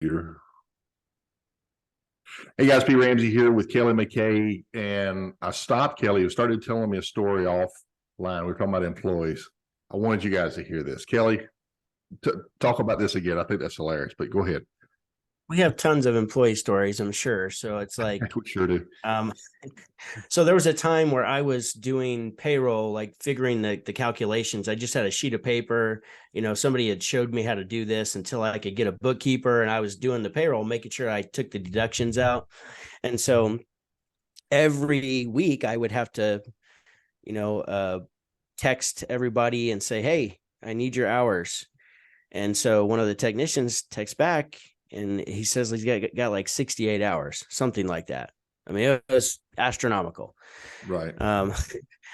Peter. Hey guys, Pete Ramsey here with Kelley McKay, and I stopped Kelley, who started telling me a story offline. We were talking about employees. I wanted you guys to hear this. Kelley, talk about this again. I think that's hilarious, but go ahead. We have tons of employee stories, I'm sure. So it's like, We sure do. um, so there was a time where I was doing payroll, like figuring the calculations. I just had a sheet of paper. Somebody had showed me how to do this until I could get a bookkeeper, and I was doing the payroll, making sure I took the deductions out. And so every week I would have to, you know, uh, text everybody and say, "Hey, I need your hours." And so one of the technicians texts back and he says he's got like 68 hours, something like that. I mean, it was astronomical. Right.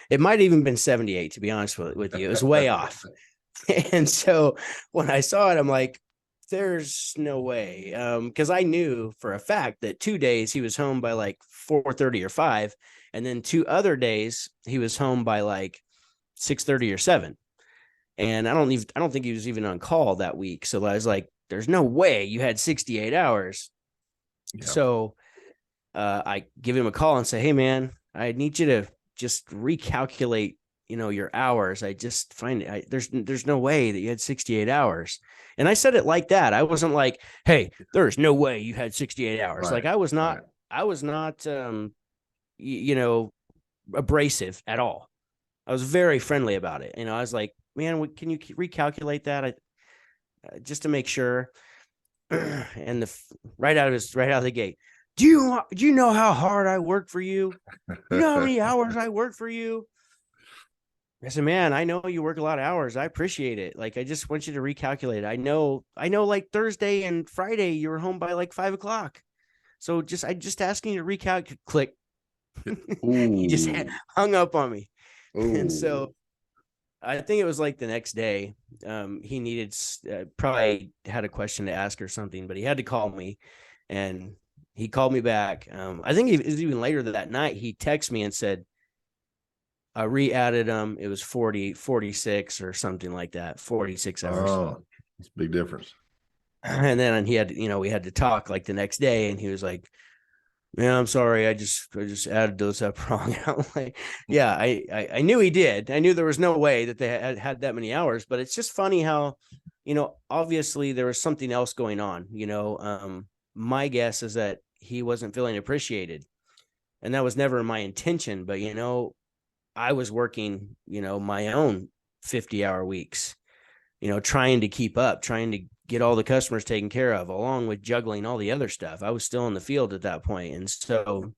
It might have even been 78, to be honest with you. It was way off. And so when I saw it, I'm like, there's no way. Because I knew for a fact that 2 days he was home by like 4:30 or 5. And then 2 other days he was home by like 6:30 or 7. And I don't think he was even on call that week. So I was like, there's no way you had 68 hours. Yeah. So I give him a call and say, "Hey man, I need you to just recalculate, your hours. I just find it, there's no way that you had 68 hours." And I said it like that. I wasn't like, "Hey, there's no way you had 68 hours." Right. Like I was not, right. I was not, abrasive at all. I was very friendly about it. I was like, "Man, can you recalculate that?" Just to make sure. And right out of the gate, do you know how hard I work for you? You know how many hours I work for you? I said, "Man, I know you work a lot of hours. I appreciate it. Like, I just want you to recalculate. I know like Thursday and Friday you were home by like 5 o'clock. So I just asking you to recalculate." Click. He just hung up on me. And so I think it was like the next day. He needed probably had a question to ask or something, but he had to call me, and he called me back. I think it was even later that night. He texted me and said, "I re-added him. It was 46 or something like that, 46 hours." Oh, it's a big difference. And then we had to talk like the next day, and he was like, "Yeah, I'm sorry. I just added those up wrong." I'm like, yeah, I knew he did. I knew there was no way that they had that many hours, but it's just funny how, obviously there was something else going on. My guess is that he wasn't feeling appreciated, and that was never my intention. But I was working, my own 50-hour weeks, trying to keep up, trying to get all the customers taken care of, along with juggling all the other stuff. I was still in the field at that point. And so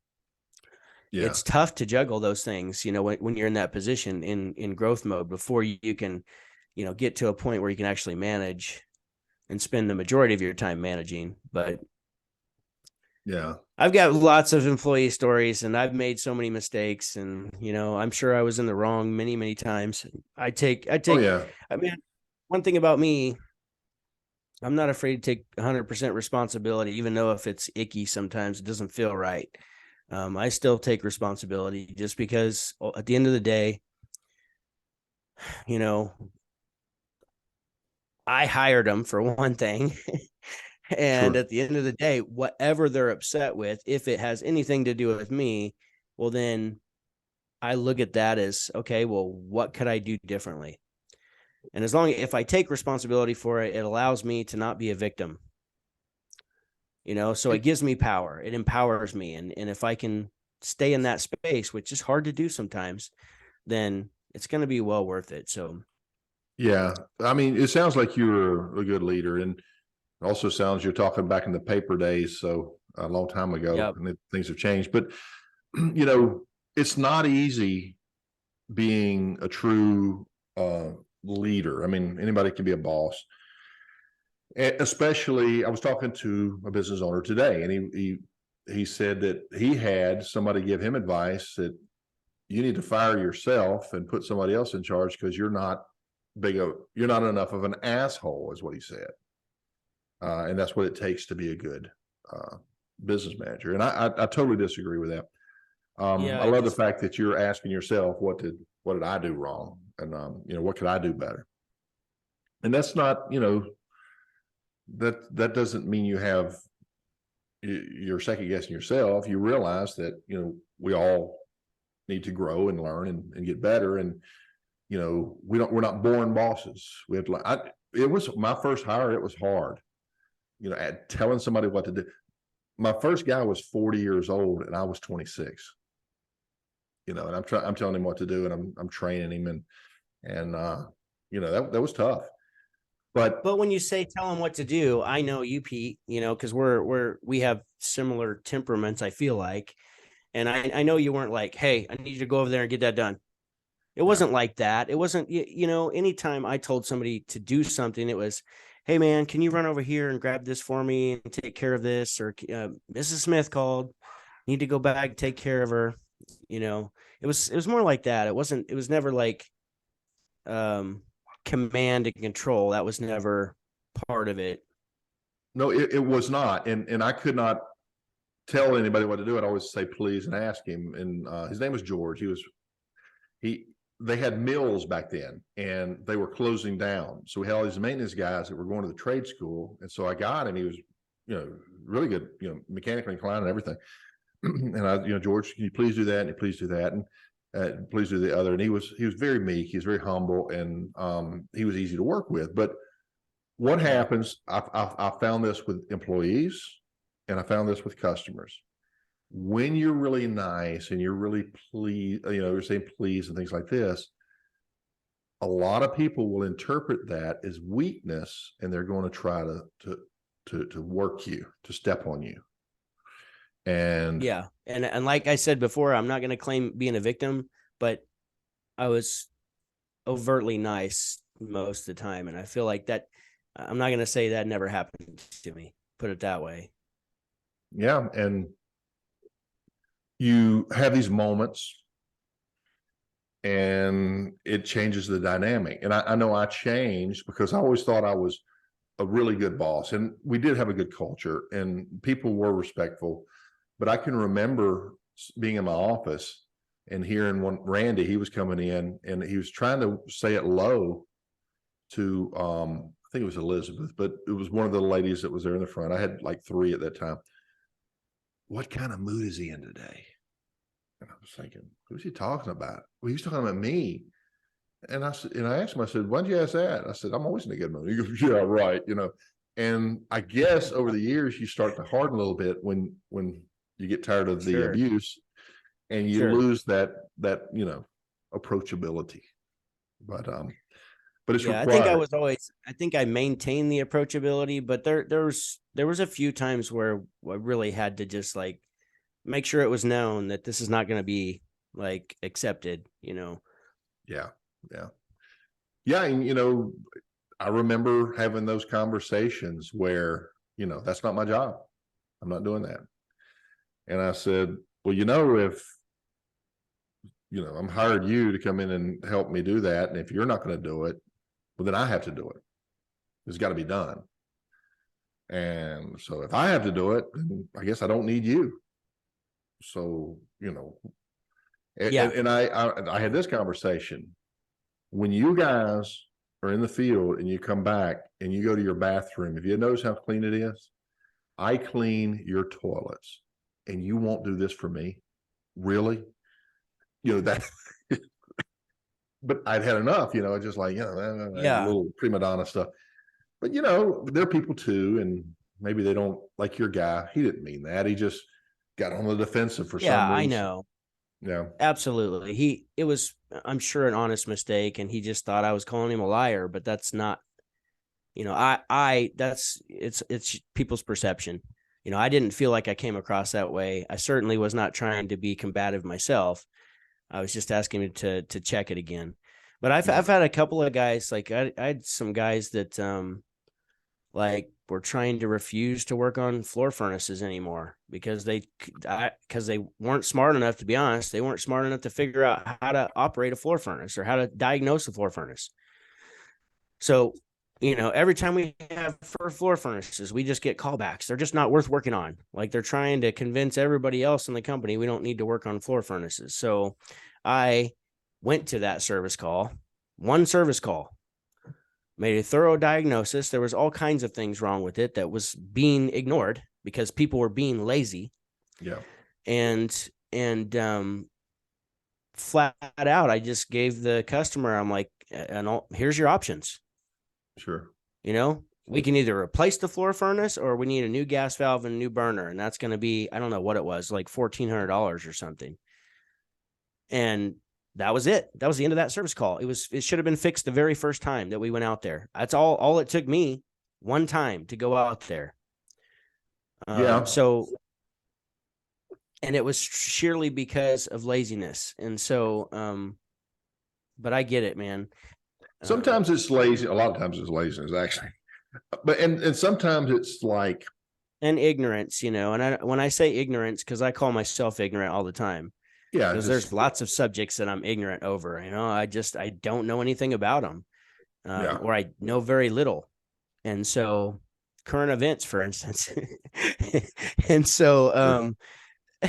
it's tough to juggle those things, when you're in that position in growth mode before you can, get to a point where you can actually manage and spend the majority of your time managing. But yeah, I've got lots of employee stories, and I've made so many mistakes, and, I'm sure I was in the wrong many, many times. I mean, one thing about me, I'm not afraid to take 100% responsibility, even though if it's icky, sometimes it doesn't feel right. I still take responsibility just because at the end of the day, I hired them for one thing. And at the end of the day, whatever they're upset with, if it has anything to do with me, well, then I look at that as, okay, well, what could I do differently? And if I take responsibility for it, it allows me to not be a victim. So it gives me power. It empowers me. And if I can stay in that space, which is hard to do sometimes, then it's going to be well worth it. So, yeah, I mean, it sounds like you're a good leader, and also sounds you're talking back in the paper days, so a long time ago. yep. And things have changed. But it's not easy being a true leader. I mean, anybody can be a boss. Especially, I was talking to a business owner today, and he said that he had somebody give him advice that you need to fire yourself and put somebody else in charge because you're not enough of an asshole, is what he said. And that's what it takes to be a good business manager. And I totally disagree with that. I love the fact that you're asking yourself, what did I do wrong? And what could I do better? And that's not, that doesn't mean you're second guessing yourself. You realize that, we all need to grow and learn and get better. And, we're not born bosses. We have to, it was my first hire. It was hard, at telling somebody what to do. My first guy was 40 years old and I was 26, and I'm telling him what to do, and I'm training him, and that was tough. But when you say tell him what to do, I know you, Pete, because we have similar temperaments, I feel like. And I know you weren't like, hey, I need you to go over there and get that done. It wasn't like that. It wasn't, anytime I told somebody to do something, it was, hey man, can you run over here and grab this for me and take care of this? Or Mrs. Smith called, need to go back, take care of her. It was more like that. It was never like, command and control. That was never part of it. No, it was not. And I could not tell anybody what to do. I'd always say, please, and ask him. And his name was George. They had mills back then and they were closing down. So we had all these maintenance guys that were going to the trade school. And so I got him. He was, really good, mechanically inclined and everything. And I, George, can you please do that? And please do that. And please do the other. And he was very meek. He was very humble, and he was easy to work with. But what happens, I found this with employees and I found this with customers. When you're really nice and you're really pleased, you're saying please and things like this, a lot of people will interpret that as weakness, and they're going to try to work you, to step on you. And yeah. And like I said before, I'm not going to claim being a victim, but I was overtly nice most of the time. And I feel like that, I'm not going to say that never happened to me, put it that way. Yeah. And you have these moments and it changes the dynamic. And I know I changed because I always thought I was a really good boss, and we did have a good culture and people were respectful. But I can remember being in my office and hearing Randy, he was coming in and he was trying to say it low to, I think it was Elizabeth, but it was one of the ladies that was there in the front. I had like 3 at that time. What kind of mood is he in today? And I was thinking, who's he talking about? Well, he was talking about me. And I asked him, I said, why'd you ask that? I said, I'm always in a good mood. He goes, yeah, right. And I guess over the years, you start to harden a little bit when you get tired of the abuse, and you lose that approachability. But it's required. I think I maintained the approachability, but there was a few times where I really had to just like make sure it was known that this is not going to be like accepted, Yeah. And, I remember having those conversations where, that's not my job. I'm not doing that. And I said, well, if, I'm hired you to come in and help me do that. And if you're not going to do it, well, then I have to do it. It's got to be done. And so if I have to do it, then I guess I don't need you. So, and I had this conversation. When you guys are in the field and you come back and you go to your bathroom, if you notice how clean it is, I clean your toilets. And you won't do this for me? Really? That, but I'd had enough, just like, little prima donna stuff. But, they're people too. And maybe they don't like your guy. He didn't mean that. He just got on the defensive for some reason. Yeah, I know. Yeah, absolutely. It was, I'm sure, an honest mistake. And he just thought I was calling him a liar, but that's not, it's people's perception. I didn't feel like I came across that way. I certainly was not trying to be combative myself. I was just asking him to check it again. But I've had a couple of guys, like I had some guys that like were trying to refuse to work on floor furnaces anymore because they weren't smart enough, to be honest. They weren't smart enough to figure out how to operate a floor furnace or how to diagnose a floor furnace. So every time we have floor furnaces, we just get callbacks. They're just not worth working on. Like they're trying to convince everybody else in the company we don't need to work on floor furnaces. So I went to that one service call, made a thorough diagnosis. There was all kinds of things wrong with it that was being ignored because people were being lazy. Yeah. And flat out, I just gave the customer, I'm like, here's your options. Sure. We can either replace the floor furnace or we need a new gas valve and a new burner. And that's going to be, I don't know what it was, like $1,400 or something. And that was it. That was the end of that service call. It should have been fixed the very first time that we went out there. That's all it took me, one time, to go out there. Yeah. And it was sheerly because of laziness. And so, but I get it, man. Sometimes it's lazy. A lot of times it's laziness, actually. But and sometimes it's like, and ignorance, and when I say ignorance, because I call myself ignorant all the time. yeah, Because there's lots of subjects that I'm ignorant over. I don't know anything about them, or I know very little. And so, current events, for instance, and so I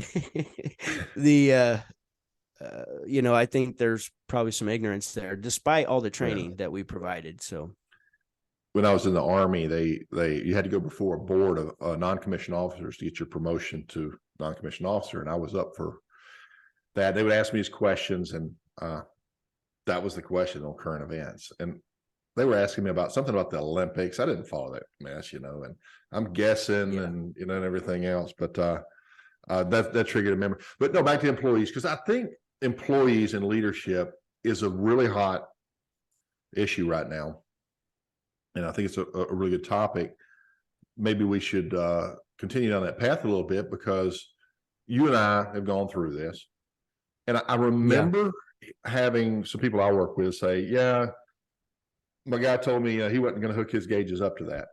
think there's probably some ignorance there, despite all the training that we provided. So, when I was in the Army, you had to go before a board of non-commissioned officers to get your promotion to non-commissioned officer, and I was up for that. They would ask me these questions, and that was the question on current events. And they were asking me about something about the Olympics. I didn't follow that mess, and I'm guessing and and everything else. But that triggered a memory. But no, back to employees, because I think employees and leadership is a really hot issue right now. And I think it's a really good topic. Maybe we should continue down that path a little bit, because you and I have gone through this. And I remember having some people I work with say, yeah, my guy told me he wasn't going to hook his gauges up to that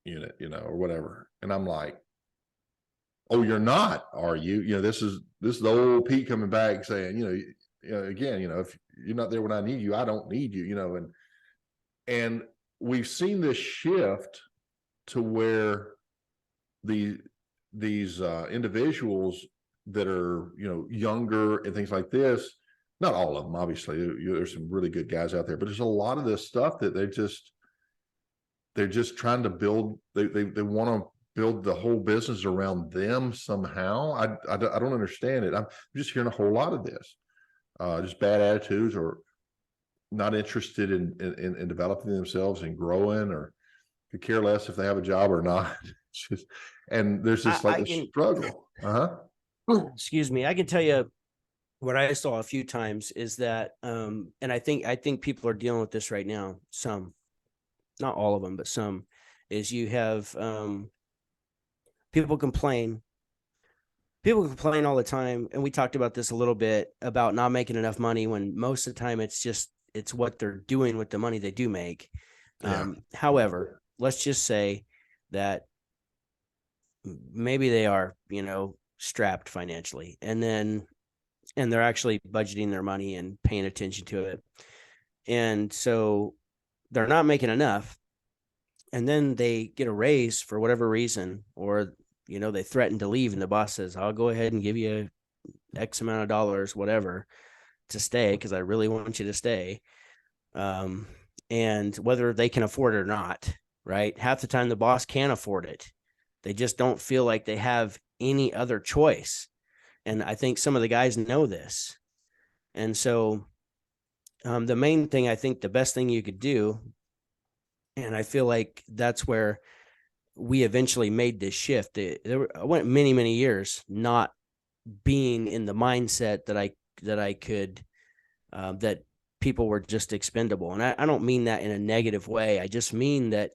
unit, or whatever. And I'm like, oh, you're not, are you? This is the old Pete coming back saying, again, if you're not there when I need you, I don't need you, and we've seen this shift to where these individuals that are, younger and things like this, not all of them, obviously, there's some really good guys out there, but there's a lot of this stuff that they're just trying to build. They want to build the whole business around them somehow. I don't understand it. I'm just hearing a whole lot of this, just bad attitudes, or not interested in developing themselves and growing, or could care less if they have a job or not. And there's this struggle. Excuse me. I can tell you what I saw a few times is that, and I think people are dealing with this right now. Some, not all of them, but some, is you have people complain. People complain all the time, and we talked about this a little bit about not making enough money, when most of the time it's what they're doing with the money they do make. However, let's just say that maybe they are, strapped financially, and they're actually budgeting their money and paying attention to it. And so they're not making enough. And then they get a raise for whatever reason, or, they threaten to leave, and the boss says, I'll go ahead and give you X amount of dollars, whatever, to stay, because I really want you to stay. And whether they can afford it or not, right? Half the time the boss can't afford it. They just don't feel like they have any other choice. And I think some of the guys know this. And so the main thing, I think the best thing you could do, and I feel like that's where we eventually made this shift. I went many, many years not being in the mindset that I could, that people were just expendable. And I don't mean that in a negative way. I just mean that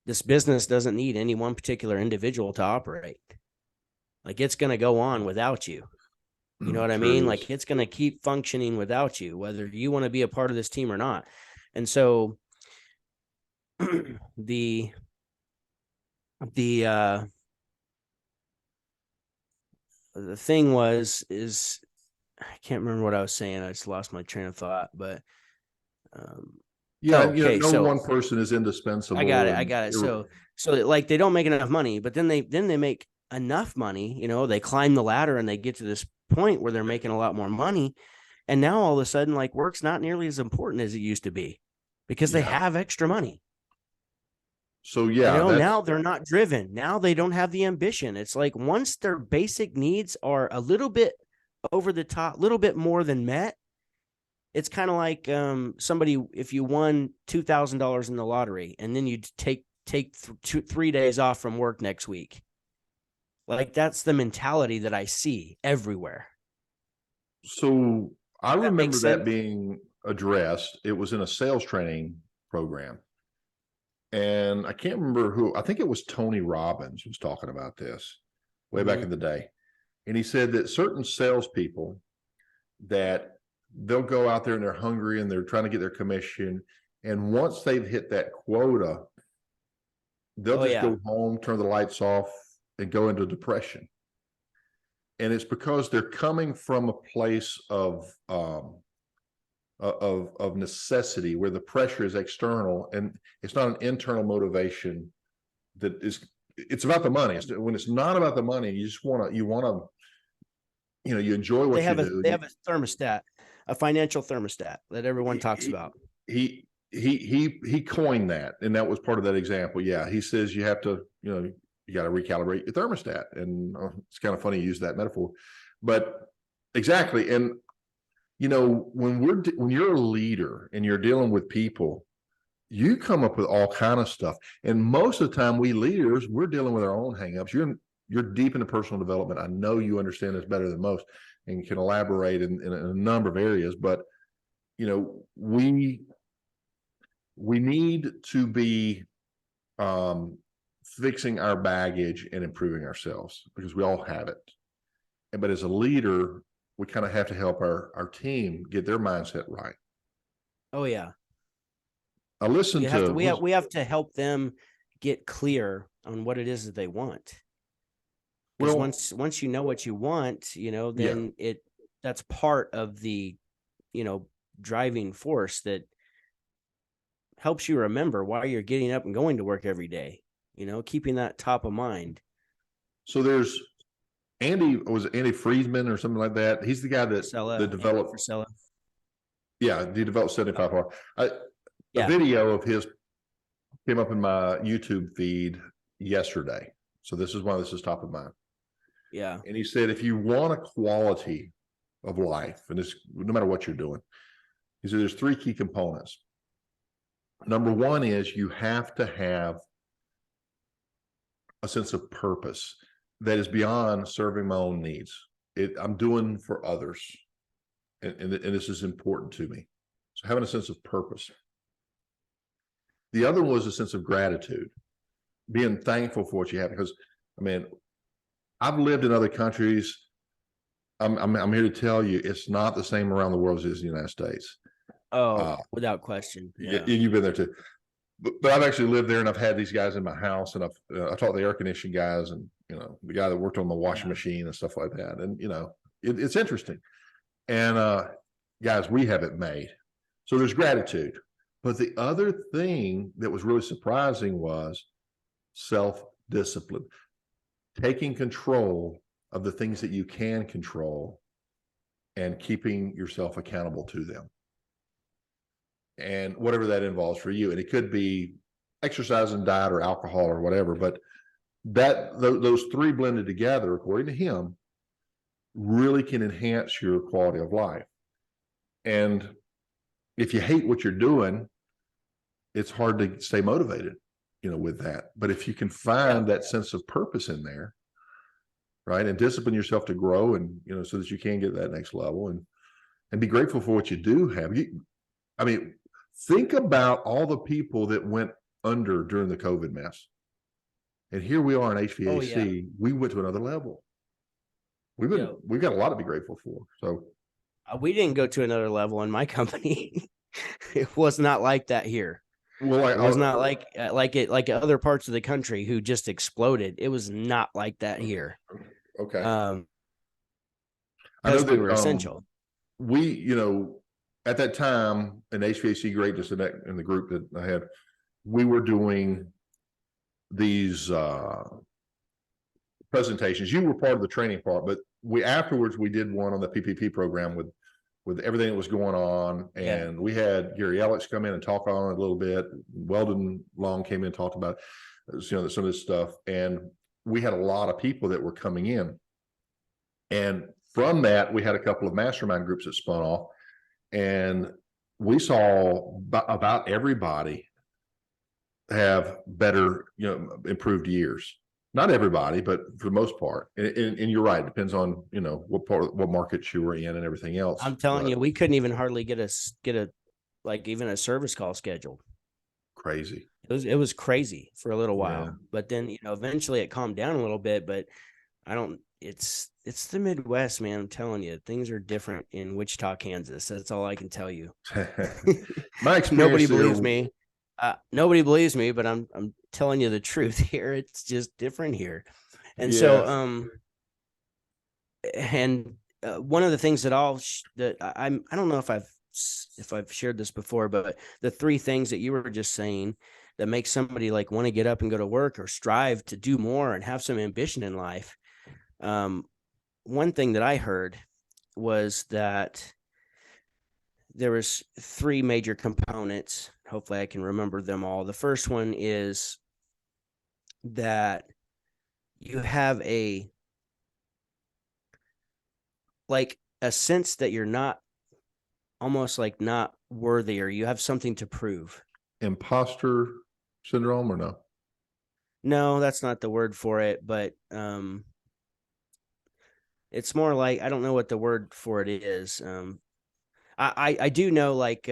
this business doesn't need any one particular individual to operate. Like, it's going to go on without you. You know what I mean? Like, it's going to keep functioning without you, whether you want to be a part of this team or not. And so the thing is I can't remember what I was saying. I just lost my train of thought, but one person is indispensable. I got it. So like, they don't make enough money, but then they make enough money, they climb the ladder and they get to this point where they're making a lot more money. And now all of a sudden, like, work's not nearly as important as it used to be. because they Yeah. have extra money. So yeah, Now they're not driven. Now they don't have the ambition. It's like once their basic needs are a little bit over the top, little bit more than met, it's kind of like somebody, if you won $2,000 in the lottery and then you take 3 days off from work next week. Like that's the mentality that I see everywhere. so I That remember makes that sense. being addressed. It was in a sales training program. And I can't remember who, I think it was Tony Robbins was talking about this way back Mhm. in the day. And he said that certain salespeople that they'll go out there and they're hungry and they're trying to get their commission. And once they've hit that quota, they'll Oh just yeah. go home, turn the lights off, and go into depression. And it's because they're coming from a place of necessity where the pressure is external and it's not an internal motivation that is. It's about the money. When it's not about the money, you just want to you enjoy They what you have a do. they have a thermostat, a financial thermostat that everyone he, talks about. he coined that, and that was part of that example. Yeah, he says you have to, you got to recalibrate your thermostat, and it's kind of funny to use that metaphor, but exactly. And when you're a leader and you're dealing with people, you come up with all kind of stuff. And most of the time, we leaders, we're dealing with our own hangups. You're deep into personal development. I know you understand this better than most, and can elaborate in a number of areas. But we need to be fixing our baggage and improving ourselves because we all have it. But as a leader, we kind of have to help our team get their mindset right. Oh yeah. I listened to We have to help them get clear on what it is that they want. Because well, once you know what you want, yeah. then that's part of the, driving force that helps you remember why you're getting up and going to work every day, keeping that top of mind. So there's Andy Friedman or something like that. He's the guy that developed. Frisella. Yeah, he developed 75 hard. A Yeah. video of his came up in my YouTube feed yesterday. So this is why this is top of mind. Yeah. And he said, if you want a quality of life, and it's no matter what you're doing, he said there's three key components. Number one is you have to have a sense of purpose that is beyond serving my own needs. I'm doing for others. And this is important to me. So having a sense of purpose. The other was a sense of gratitude, being thankful for what you have. Because, I mean, I've lived in other countries. I'm here to tell you, it's not the same around the world as it is in the United States. Oh, without question. Yeah, Yeah. you've been there too. But I've actually lived there, and I've had these guys in my house, and I taught the air conditioning guys, and the guy that worked on the washing machine and stuff like that. And it's interesting. And guys, we have it made. So there's gratitude. But the other thing that was really surprising was self-discipline, taking control of the things that you can control and keeping yourself accountable to them. And whatever that involves for you. And it could be exercise and diet or alcohol or whatever, but those three blended together, according to him, really can enhance your quality of life. And if you hate what you're doing, it's hard to stay motivated, with that. But if you can find that sense of purpose in there, right, and discipline yourself to grow, and so that you can get that next level, and be grateful for what you do have. I mean, think about all the people that went under during the COVID mess, and here we are in HVAC. Oh, yeah. We went to another level. We've got a lot to be grateful for. So We didn't go to another level in my company. It was not like that here. well, It was not like other parts of the country who just exploded. It was not like that here. Okay. Because we were essential. We, at that time in HVAC greatness in the group that I had, we were doing these presentations. You were part of the training part, but afterwards we did one on the PPP program with with everything that was going on. Yeah. And we had Gary Alex come in and talk on it a little bit. Weldon Long came in and talked about, some of this stuff. And we had a lot of people that were coming in. And from that, we had a couple of mastermind groups that spun off. And we saw about everybody have better, improved years. Not everybody, but for the most part. And you're right. It depends on, what markets you were in and everything else. I'm telling you, we couldn't even hardly get a like even a service call scheduled. Crazy. It was crazy for a little while, Yeah. but then, eventually it calmed down a little bit, but it's the Midwest, man. I'm telling you, things are different in Wichita, Kansas. That's all I can tell you. My experience. Nobody believes me. Nobody believes me, but I'm telling you the truth here. It's just different here. And so, one of the things that I don't know if I've shared this before, but the three things that you were just saying that makes somebody like want to get up and go to work or strive to do more and have some ambition in life. One thing that I heard was that there was three major components. Hopefully I can remember them all. The first one is that you have a sense that you're not, almost like not worthy, or you have something to prove. Imposter syndrome, or no? No, that's not the word for it, but it's more like, I don't know what the word for it is. I do know, like,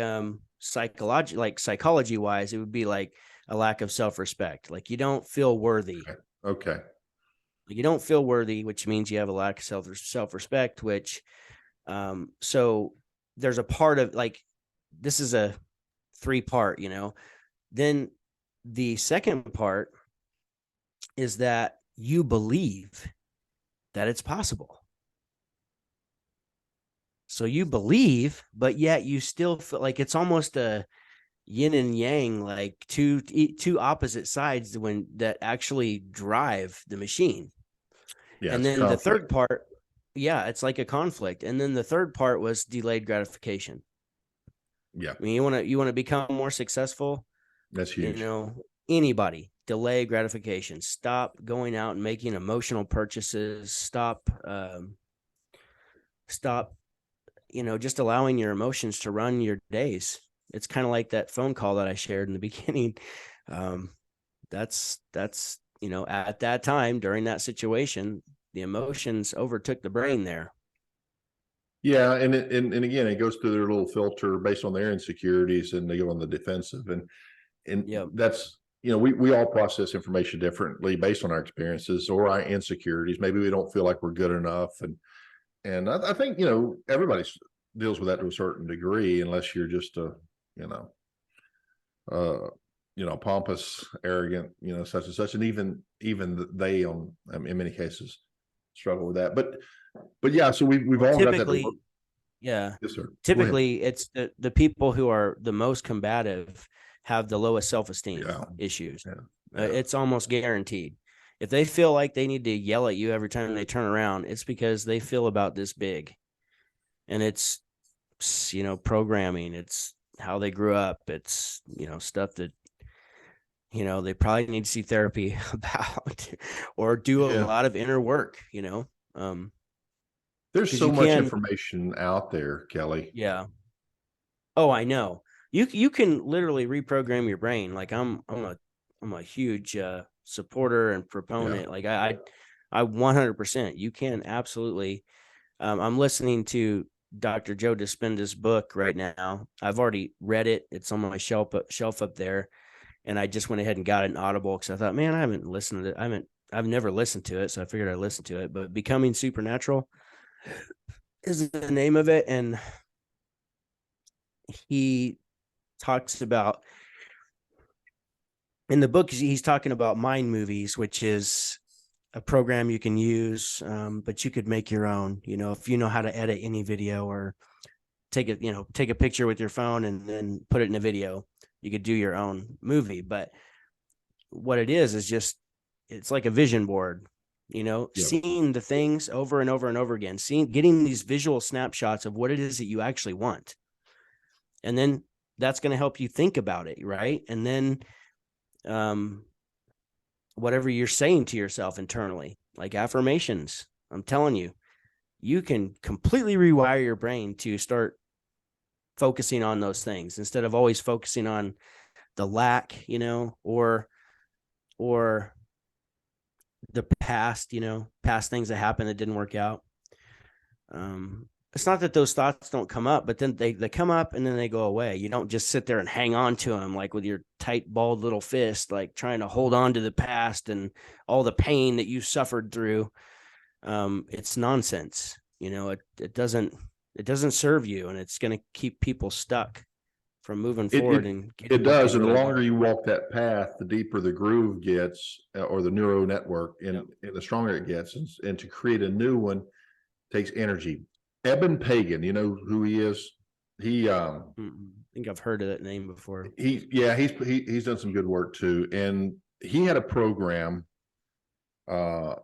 psychology wise, it would be like a lack of self-respect. Like you don't feel worthy. Okay. You don't feel worthy, which means you have a lack of self-respect, which, so there's a part of, like, this is a 3-part, then the second part is that you believe that it's possible. So you believe, but yet you still feel like it's almost a yin and yang, like two opposite sides that actually drive the machine. Yeah. And then the third part, it's like a conflict. And then the third part was delayed gratification. Yeah. I mean, you want to become more successful. That's huge. Anybody, delay gratification. Stop going out and making emotional purchases. Stop, just allowing your emotions to run your days. It's kind of like that phone call that I shared in the beginning. That's at that time, during that situation, the emotions overtook the brain there. Yeah. And again, it goes through their little filter based on their insecurities, and they go on the defensive. And that's, we all process information differently based on our experiences or our insecurities. Maybe we don't feel like we're good enough. And I think, everybody deals with that to a certain degree, unless you're just pompous, arrogant, such and such. And even they in many cases struggle with that. But yeah, so we've all got that. Yeah. Yes, sir. Typically it's the people who are the most combative have the lowest self-esteem issues. Yeah. It's almost guaranteed. If they feel like they need to yell at you every time they turn around, it's because they feel about this big. And it's, programming, it's how they grew up. It's, stuff that, they probably need to see therapy about or do a lot of inner work, There's so much information out there, Kelley. Yeah. Oh, I know. You can literally reprogram your brain. Like I'm a huge supporter and proponent. Yeah. Like I 100%. You can absolutely. I'm listening to Dr. Joe Dispenza's book right now. I've already read it. It's on my shelf up there, and I just went ahead and got an Audible because I thought, man, I haven't listened to it. I've never listened to it, so I figured I'd listen to it. But Becoming Supernatural is the name of it, and he talks about, in the book, he's talking about Mind Movies, which is a program you can use, but you could make your own, if you know how to edit any video or take a picture with your phone and then put it in a video, you could do your own movie. But what it is just, it's like a vision board. Yeah. Yeah. Seeing the things over and over and over again, getting these visual snapshots of what it is that you actually want. And then that's going to help you think about it. Right. And then, whatever you're saying to yourself internally, like affirmations, I'm telling you, you can completely rewire your brain to start focusing on those things instead of always focusing on the lack, or the past, past things that happened that didn't work out. It's not that those thoughts don't come up, but then they come up and then they go away. You don't just sit there and hang on to them like with your tight, balled little fist, like trying to hold on to the past and all the pain that you suffered through. It's nonsense. It doesn't serve you, and it's going to keep people stuck from moving forward and it does. And the really longer you walk that path, the deeper the groove gets, or the neural network, and the stronger it gets. And to create a new one takes energy. Eben Pagan, you know who he is? He I think I've heard of that name before. He's done some good work too. And he had a program, and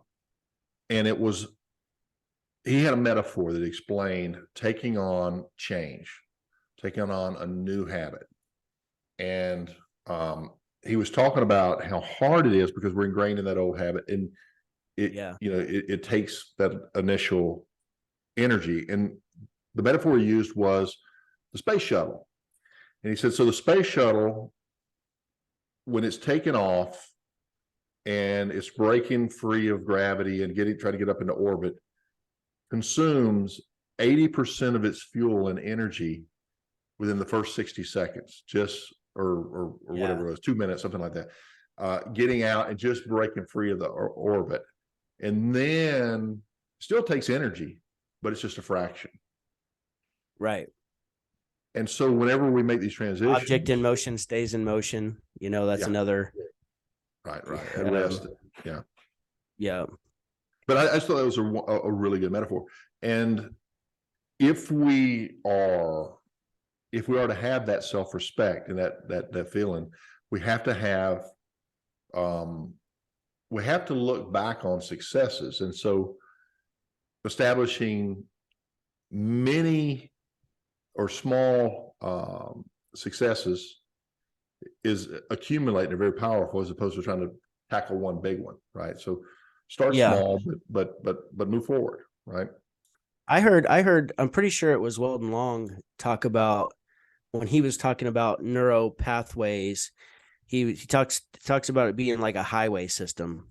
he had a metaphor that explained taking on change, taking on a new habit. And he was talking about how hard it is because we're ingrained in that old habit, and it takes that initial energy. And the metaphor he used was the space shuttle. And he said, so the space shuttle, when it's taken off and it's breaking free of gravity and trying to get up into orbit, consumes 80% of its fuel and energy within the first 60 seconds, or whatever it was, 2 minutes, something like that, getting out and just breaking free of the orbit. And then still takes energy, but it's just a fraction. Right. And so whenever we make these transitions, object in motion stays in motion. That's another. Right. At rest. Yeah. But I just thought that was a really good metaphor. And if we are to have that self-respect and that feeling, we have to look back on successes. And so establishing many or small successes is accumulating, very powerful, as opposed to trying to tackle one big one, right? So start small, but move forward, right? I heard, I'm pretty sure it was Weldon Long talk about, when he was talking about neuro pathways, he talks about it being like a highway system.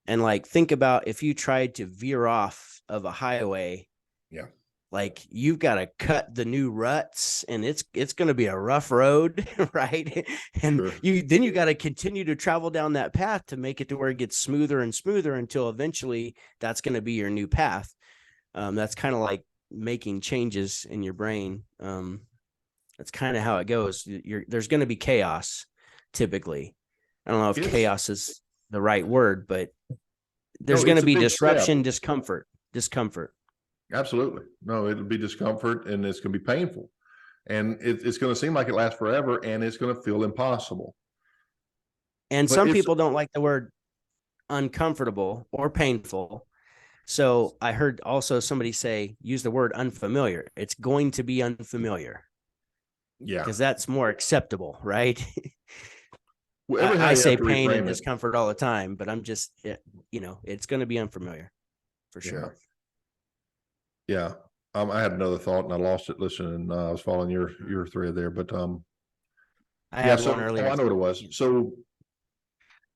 And like, think about if you tried to veer off of a highway, like you've got to cut the new ruts, and it's going to be a rough road, right? And you got to continue to travel down that path to make it to where it gets smoother and smoother until eventually that's going to be your new path. That's kind of like making changes in your brain. That's kind of how it goes. There's going to be chaos typically. I don't know if chaos is the right word, but there's going to be disruption, discomfort. Absolutely. No, it'll be discomfort, and it's going to be painful, and it's going to seem like it lasts forever, and it's going to feel impossible. And some people don't like the word uncomfortable or painful. So I heard also somebody use the word unfamiliar. It's going to be unfamiliar. Yeah. Because that's more acceptable, right? I say pain and discomfort all the time, but I'm just, it's going to be unfamiliar for sure. Yeah. I had another thought and I lost it listening. I was following your thread there, but I had one earlier. I know what it was. So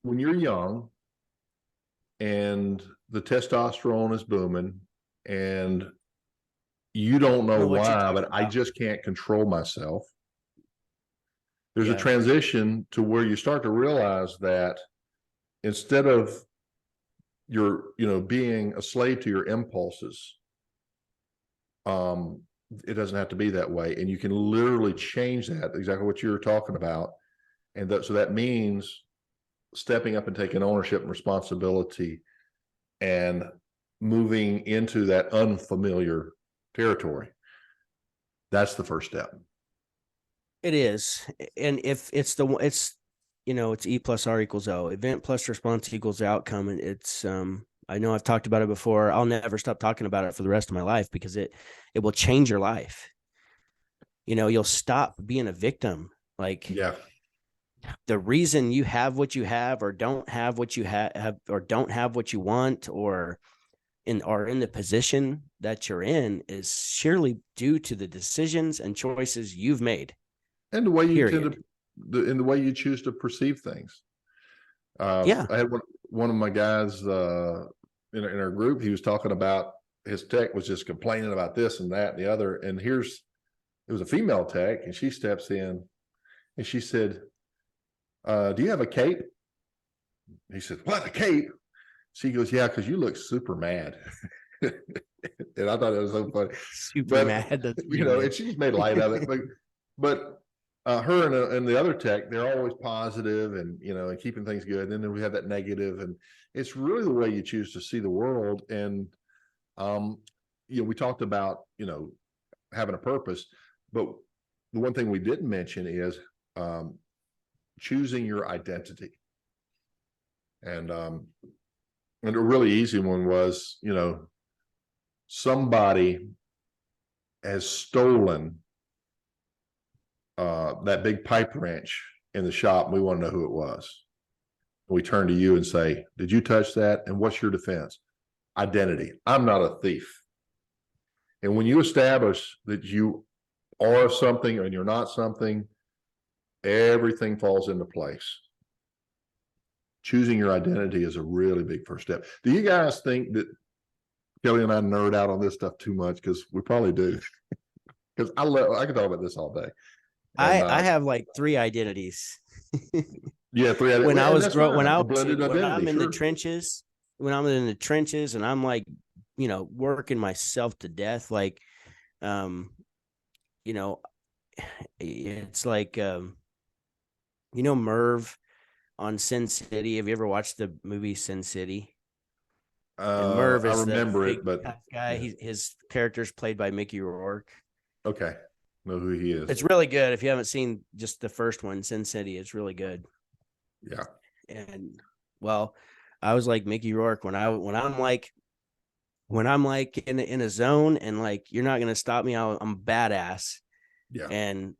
when you're young and the testosterone is booming and you don't know why, but I just can't control myself. There's a transition to where you start to realize that instead of being a slave to your impulses, it doesn't have to be that way. And you can literally change that, exactly what you were talking about. And so that means stepping up and taking ownership and responsibility and moving into that unfamiliar territory. That's the first step. It is. And if it's it's E plus R equals O. Event plus response equals outcome. And it's, I know I've talked about it before. I'll never stop talking about it for the rest of my life because it will change your life. You'll stop being a victim. Like, Yeah. the reason you have what you have, or don't have what you have, or don't have what you want, or in the position that you're in, is surely due to the decisions and choices you've made. And the way you tend Period. to, in the way you choose to perceive things. Yeah. I had one of my guys in our group. He was talking about his tech was just complaining about this and that and the other. And it was a female tech, and she steps in and she said, "Do you have a cape?" He said, "What, a cape?" She goes, "Yeah, because you look super mad." And I thought it was so funny. Super But mad. That's pretty good. and she just made light of it. But her and the other tech, they're always positive and and keeping things good. And then we have that negative, and it's really the way you choose to see the world. And we talked about having a purpose, but the one thing we didn't mention is choosing your identity. And a really easy one was, somebody has stolen that big pipe wrench in the shop, and we want to know who it was. We turn to you and say, "Did you touch that? And what's your defense?" Identity. I'm not a thief. And when you establish that you are something and you're not something, everything falls into place. Choosing your identity is a really big first step. Do you guys think that Kelley and I nerd out on this stuff too much? Because we probably do. Because I could talk about this all day. And I have like 3 identities. yeah, 3 identities. When I was that's fine. when A blended identity. I'm in Sure. the trenches, when I'm in the trenches and I'm like, working myself to death, like, you know, it's like, Merv on Sin City. Have you ever watched the movie Sin City? And Merv I is the remember big it, but tough guy. yeah. His character's played by Mickey Rourke. Okay, know who he is. It's really good. If you haven't seen just the first one, Sin City, it's really good. Yeah. And well, I was like Mickey Rourke when I'm like in a zone, and like, you're not gonna stop me. I'm badass. Yeah. And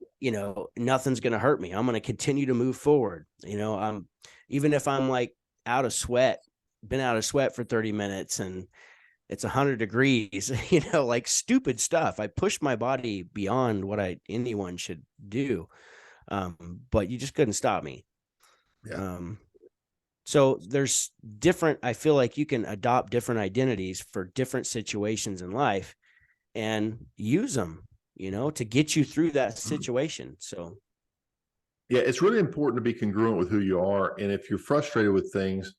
nothing's gonna hurt me. I'm gonna continue to move forward. Even if I'm like been out of sweat for 30 minutes and it's 100 degrees, like stupid stuff. I push my body beyond what anyone should do. But you just couldn't stop me. Yeah. So there's I feel like you can adopt different identities for different situations in life and use them, to get you through that situation. So Yeah, it's really important to be congruent with who you are. And if you're frustrated with things,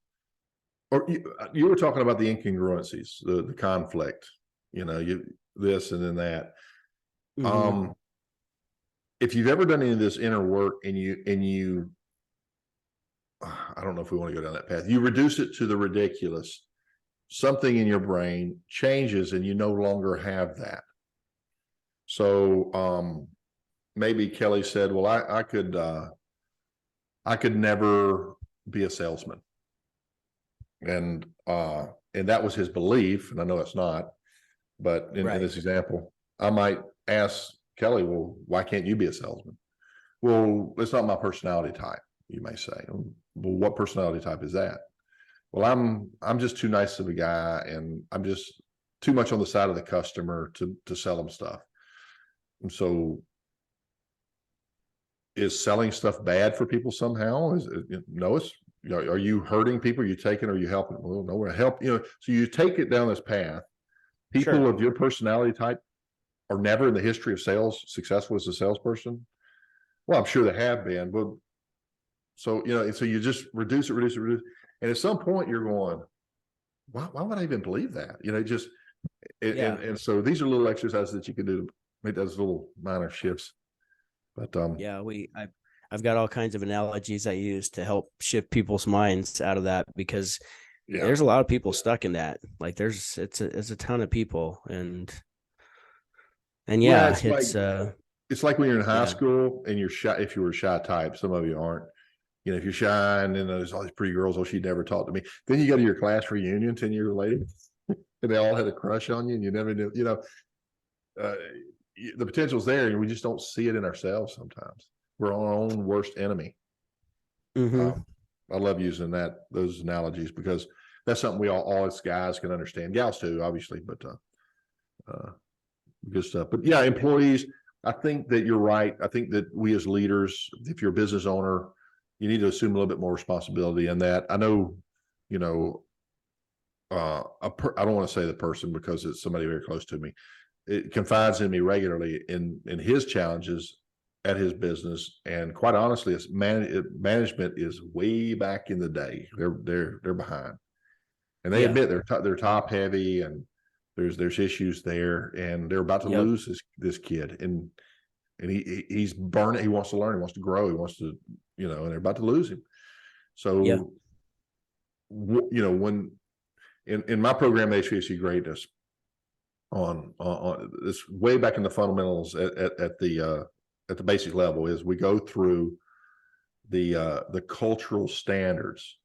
or you were talking about the incongruencies, the conflict, this and then that. mm-hmm. If you've ever done any of this inner work and you I don't know if we want to go down that path, you reduce it to the ridiculous, something in your brain changes and you no longer have that. So maybe Kelley said, well, I could never be a salesman. And that was his belief. And I know it's not, but in this example, I might ask Kelley, well, why can't you be a salesman? Well, it's not my personality type, you may say. Well, what personality type is that? Well, I'm just too nice of a guy, and I'm just too much on the side of the customer to sell them stuff. And so, is selling stuff bad for people somehow? No, it's, are you hurting people? Are you taking, or are you helping? Well, no, we're help. So you take it down this path. People of your personality type are never in the history of sales successful as a salesperson. Well, I'm sure they have been, but so so you just reduce it, and at some point you're going, why would I even believe that? And so these are little exercises that you can do to make those little minor shifts. But I've got all kinds of analogies I use to help shift people's minds out of that, because there's a lot of people stuck in that. Like it's a ton of people, and it's like when you're in high school and you're shy. If you were a shy type, some of you aren't. you know, if you're shy and then there's all these pretty girls, oh, she'd never talk to me. Then you go to your class reunion 10 years later and they all had a crush on you and you never knew, you know, uh, the potential's there and we just don't see it in ourselves sometimes. We're our own worst enemy. Mm-hmm. I love using those analogies because that's something we all us guys can understand, gals too, obviously, but good stuff. But yeah, employees, I think that you're right. I think that we as leaders, if you're a business owner, you need to assume a little bit more responsibility in that. I know, you know, I don't want to say the person because it's somebody very close to me. It confides in me regularly in his challenges at his business, and quite honestly, it's management is way back in the day. They're behind, and they Yeah. admit they're top heavy, and there's issues there, and they're about to Yep. lose this kid, and he's burning. He wants to learn. He wants to grow. He wants to, you know, and they're about to lose him. So, Yeah. you know, when in my program, HVAC Greatness, on this way back in the fundamentals at the basic level is we go through the cultural standards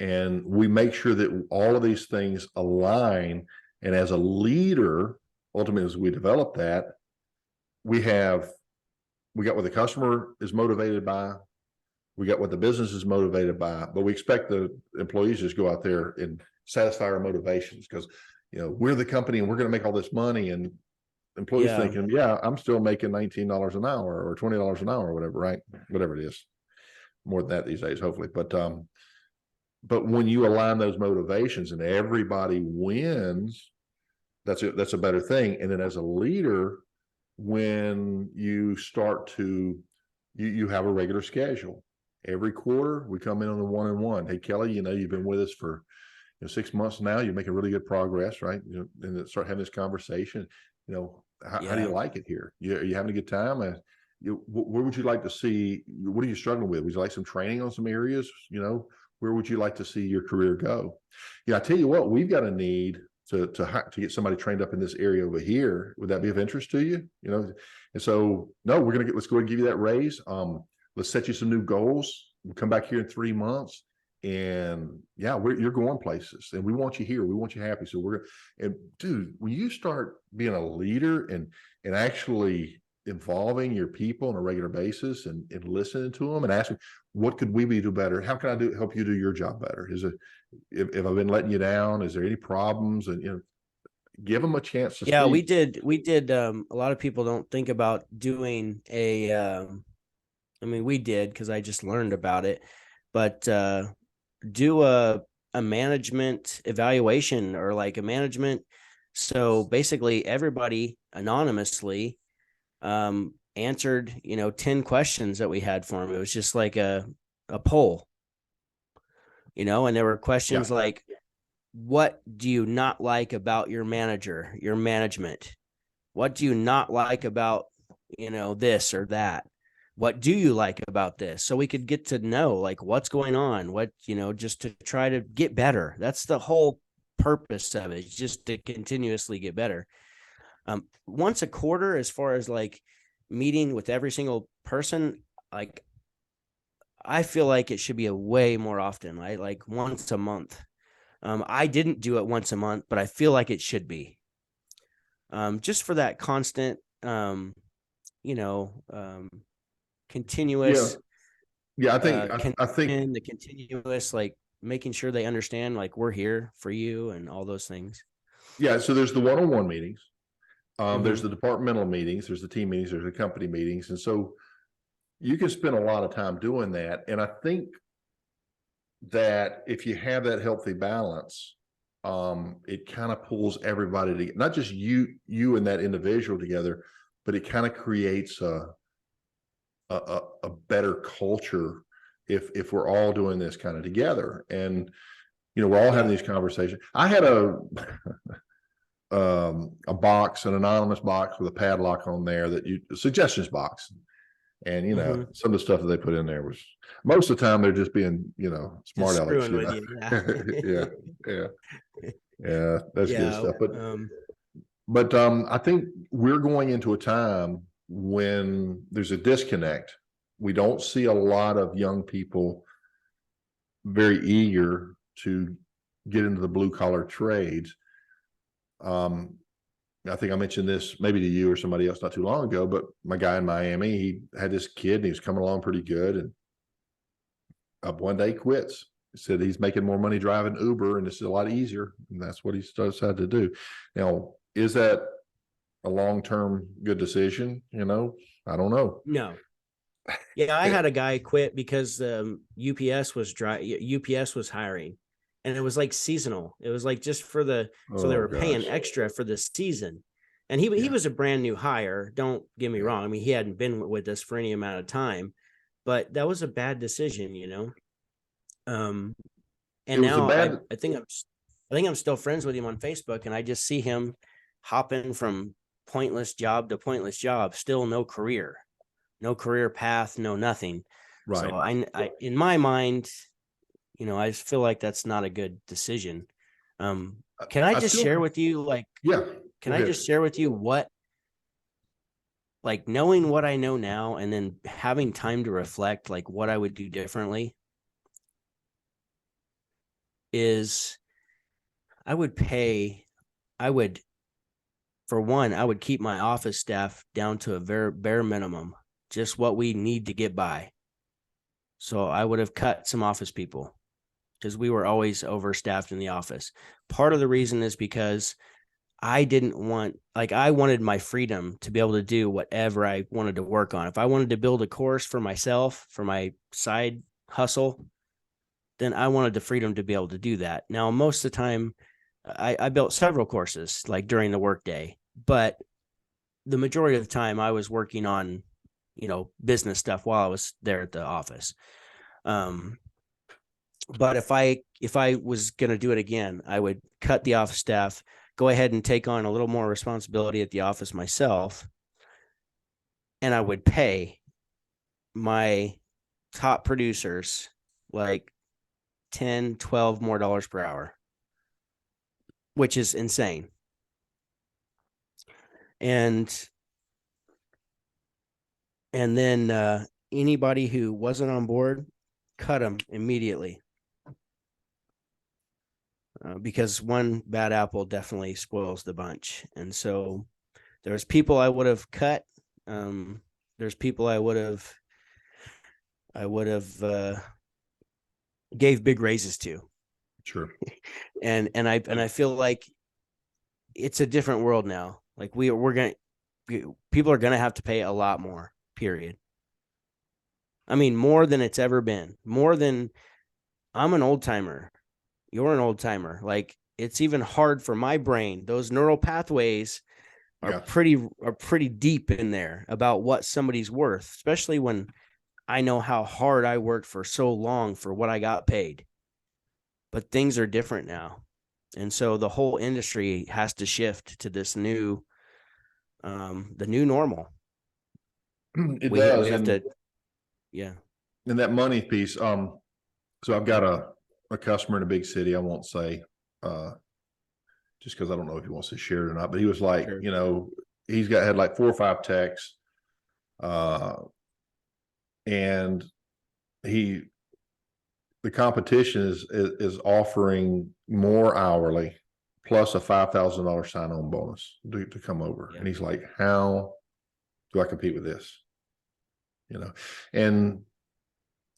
and we make sure that all of these things align. And as a leader, ultimately, as we develop that, we got what the customer is motivated by, we got what the business is motivated by, but we expect the employees to just go out there and satisfy our motivations because, you know, we're the company and we're going to make all this money, and employees thinking, yeah, I'm still making $19 an hour or $20 an hour or whatever, right? Whatever it is, more than that these days, hopefully. But when you align those motivations and everybody wins, that's a better thing. And then as a leader, when you start to, you have a regular schedule. Every quarter, we come in on the 1-on-1. Hey, Kelley, you know, you've been with us for 6 months now. You're making really good progress, right? You know, and then start having this conversation. You know, how do you like it here? Are you having a good time? Where would you like to see? What are you struggling with? Would you like some training on some areas? You know, where would you like to see your career go? Yeah, I tell you what, we've got a need to get somebody trained up in this area over here. Would that be of interest to you? You know, and so no, let's go ahead and give you that raise. Let's set you some new goals. We'll come back here in 3 months. And yeah, you're going places and we want you here. We want you happy. So and dude, when you start being a leader and actually involving your people on a regular basis and listening to them and asking, what could we do better? How can I help you do your job better? If I've been letting you down, is there any problems? And, you know, give them a chance to speak. We did. A lot of people don't think about doing I mean, we did because I just learned about it, but do a management evaluation or like a management. So basically everybody anonymously answered, 10 questions that we had for them. It was just like a poll, and there were questions like, what do you not like about your manager, your management? What do you not like about, this or that? What do you like about this? So we could get to know like what's going on, just to try to get better. That's the whole purpose of it, just to continuously get better. Once a quarter, as far as like meeting with every single person, like I feel like it should be a way more often, right? Like once a month. I didn't do it once a month, but I feel like it should be. Just for that constant, continuous. Yeah, I think the continuous, like making sure they understand, like we're here for you and all those things. Yeah. So there's the one-on-one meetings. There's the departmental meetings, there's the team meetings, there's the company meetings. And so you can spend a lot of time doing that. And I think that if you have that healthy balance, it kind of pulls everybody together, not just you and that individual together, but it kind of creates a better culture if we're all doing this kind of together. And we're all having these conversations. I had a box, an anonymous box with a padlock on there a suggestions box. And some of the stuff that they put in there was, most of the time they're just being smart alecks. Yeah, that's good stuff. But I think we're going into a time when there's a disconnect. We don't see a lot of young people very eager to get into the blue collar trades. I think I mentioned this maybe to you or somebody else not too long ago, but my guy in Miami, he had this kid and he was coming along pretty good, and up one day quits. He said he's making more money driving Uber and this is a lot easier, and that's what he decided to do. Now, is that a long-term good decision? I don't know. No. Yeah, I had a guy quit because UPS was hiring, and it was like seasonal. It was like just for so they were paying extra for the season. And he was a brand new hire. Don't get me wrong. I mean, he hadn't been with us for any amount of time, but that was a bad decision, And now I think I'm still friends with him on Facebook, and I just see him hopping from pointless job to pointless job, still no career path, no nothing. Right. So I in my mind, I feel like that's not a good decision. Can I just share with you, can I just share with you what, knowing what I know now and then having time to reflect, what I would do differently is I would keep my office staff down to a very bare minimum, just what we need to get by. So I would have cut some office people because we were always overstaffed in the office. Part of the reason is because I wanted my freedom to be able to do whatever I wanted to work on. If I wanted to build a course for myself, for my side hustle, then I wanted the freedom to be able to do that. Now, most of the time, I built several courses during the workday, but the majority of the time I was working on, business stuff while I was there at the office. But if I was going to do it again, I would cut the office staff, go ahead and take on a little more responsibility at the office myself. And I would pay my top producers like 10, 12 more dollars per hour, which is insane. And then anybody who wasn't on board, cut them immediately. Because one bad apple definitely spoils the bunch. And so there's people I would have cut. There's people I would have gave big raises to. Sure. and I feel like it's a different world now. People are gonna have to pay a lot more, period. I mean, more than it's ever been. More than I'm an old timer. You're an old timer. It's even hard for my brain. Those neural pathways are pretty deep in there about what somebody's worth, especially when I know how hard I worked for so long for what I got paid. But things are different now. And so the whole industry has to shift to this the new normal. It does. We have to, yeah. And that money piece. So I've got a customer in a big city. I won't say, just because I don't know if he wants to share it or not, but he was like, sure. He's had like 4 or 5 techs, and the competition is offering more hourly plus a $5,000 sign-on bonus to come over. Yeah. And he's like, how do I compete with this? And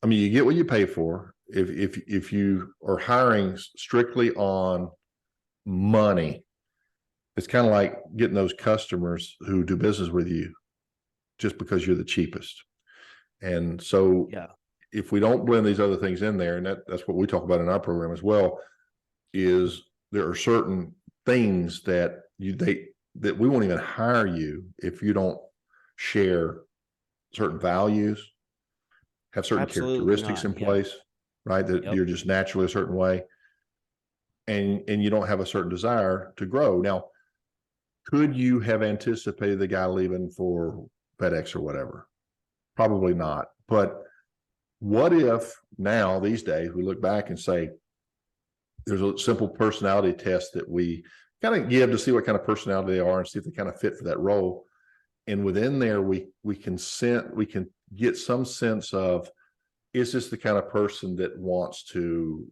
I mean, you get what you pay for. If you are hiring strictly on money, it's kind of like getting those customers who do business with you just because you're the cheapest. And so if we don't blend these other things in there, and that's what we talk about in our program as well, is there are certain things that that we won't even hire you if you don't share certain values, have certain characteristics in place, right? That you're just naturally a certain way, and you don't have a certain desire to grow. Now, could you have anticipated the guy leaving for FedEx or whatever? Probably not. But what if now, these days, we look back and say, there's a simple personality test that we kind of give to see what kind of personality they are and see if they kind of fit for that role. And within there, we can get some sense of is this the kind of person that wants to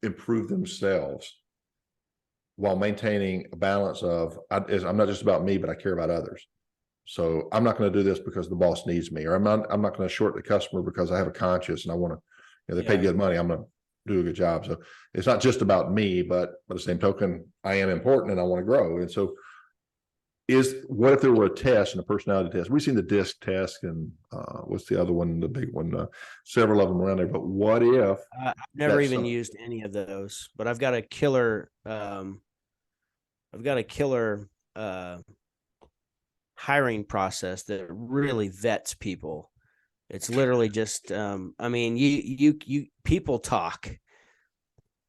improve themselves while maintaining a balance of, I'm not just about me, but I care about others. So I'm not going to do this because the boss needs me, or I'm not going to short the customer because I have a conscience and I want to, they paid good money. I'm going to do a good job. So it's not just about me, but by the same token, I am important and I want to grow. And so what if there were a test and a personality test? We've seen the DISC test and what's the other one, the big one, several of them around there. But what if I've never even used any of those, but I've got a killer hiring process that really vets people. It's literally just I mean, you people talk,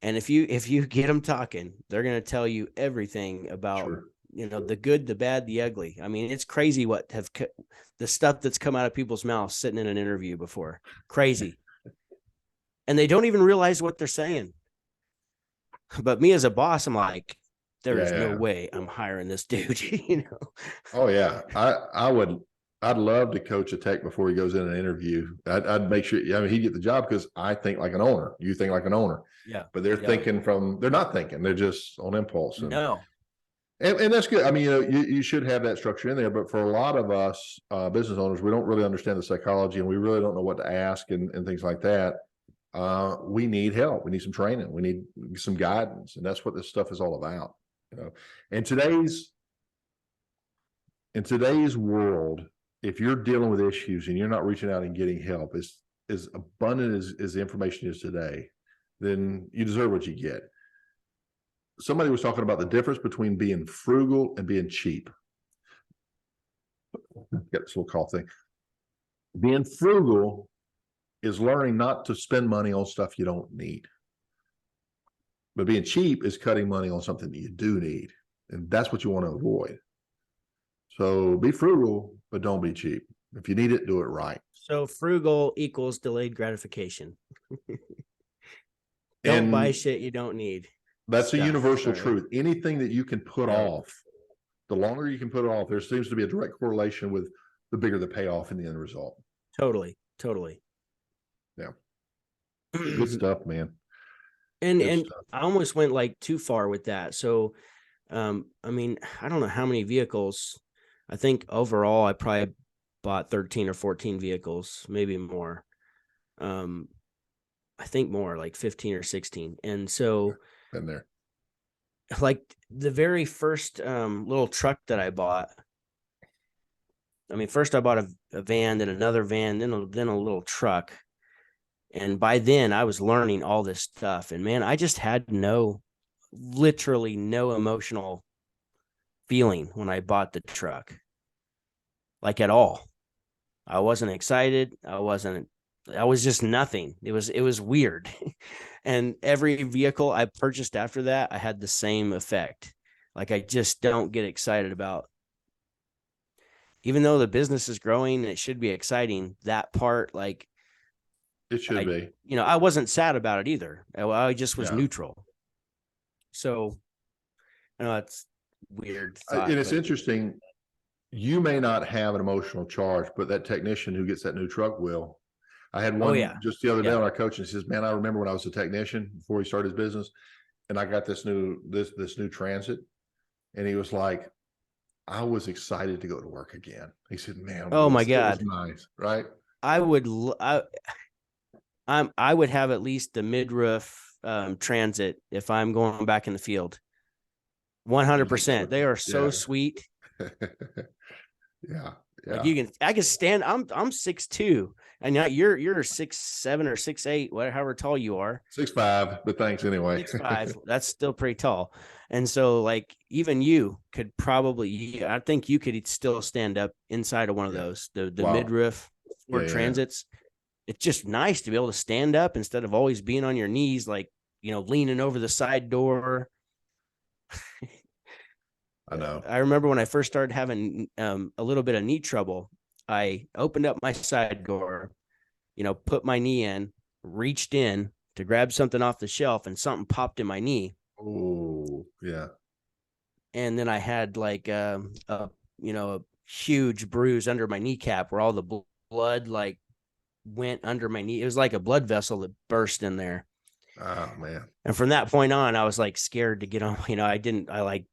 and if you get them talking, they're going to tell you everything about the good, the bad, the ugly. I mean, it's crazy the stuff that's come out of people's mouths sitting in an interview before. Crazy. And they don't even realize what they're saying. But me as a boss, I'm like, there is no way I'm hiring this dude, Oh yeah. I'd love to coach a tech before he goes in an interview. I'd make sure, he'd get the job because I think like an owner. You think like an owner. Yeah. But they're they're not thinking. They're just on impulse. No. And that's good. I mean, you should have that structure in there, but for a lot of us business owners, we don't really understand the psychology and we really don't know what to ask and things like that. We need help. We need some training. We need some guidance. And that's what this stuff is all about. In today's world, if you're dealing with issues and you're not reaching out and getting help, as abundant as the information is today, then you deserve what you get. Somebody was talking about the difference between being frugal and being cheap. Get this little call thing. Being frugal is learning not to spend money on stuff you don't need. But being cheap is cutting money on something that you do need. And that's what you want to avoid. So be frugal, but don't be cheap. If you need it, do it right. So frugal equals delayed gratification. Don't buy shit you don't need. That's a universal truth. Anything that you can put off, the longer you can put it off, there seems to be a direct correlation with the bigger the payoff in the end result. Totally. Yeah. Good stuff, man. And I almost went like too far with that. So, I mean, I don't know how many vehicles. I think overall I probably bought 13 or 14 vehicles, maybe more. I think more, like 15 or 16. And so been there. Like the very first little truck that I bought. I mean, first I bought a van, then another van, then a little truck. And by then I was learning all this stuff. And man, I just had literally no emotional feeling when I bought the truck. Like at all. I wasn't excited. I was just nothing. It was weird. And every vehicle I purchased after that, I had the same effect. Like I just don't get excited about, even though the business is growing, it should be exciting. That part, like it should be, I wasn't sad about it either. I just was neutral. So I know it's weird. And it's interesting. You may not have an emotional charge, but that technician who gets that new truck will. I had one just the other day on our coaching. He says, man, I remember when I was a technician before he started his business and I got this new Transit. And he was like, I was excited to go to work again. He said, man, oh my God, it was nice. Right. I would have at least the mid-roof Transit if I'm going back in the field. 100%. They are so sweet. Yeah. Like I can stand. I'm 6'2", and now you're 6'7" or 6'8", however tall you are. 6'5", but thanks anyway. 6'5", that's still pretty tall. And so, like, even you could probably, I think you could still stand up inside of one of those, the mid-roof Ford Transits. It's just nice to be able to stand up instead of always being on your knees, like, leaning over the side door. I know. I remember when I first started having a little bit of knee trouble, I opened up my side door, put my knee in, reached in to grab something off the shelf, and something popped in my knee. Oh, yeah. And then I had like a huge bruise under my kneecap where all the blood like went under my knee. It was like a blood vessel that burst in there. Oh man. And from that point on, I was like scared to get on, I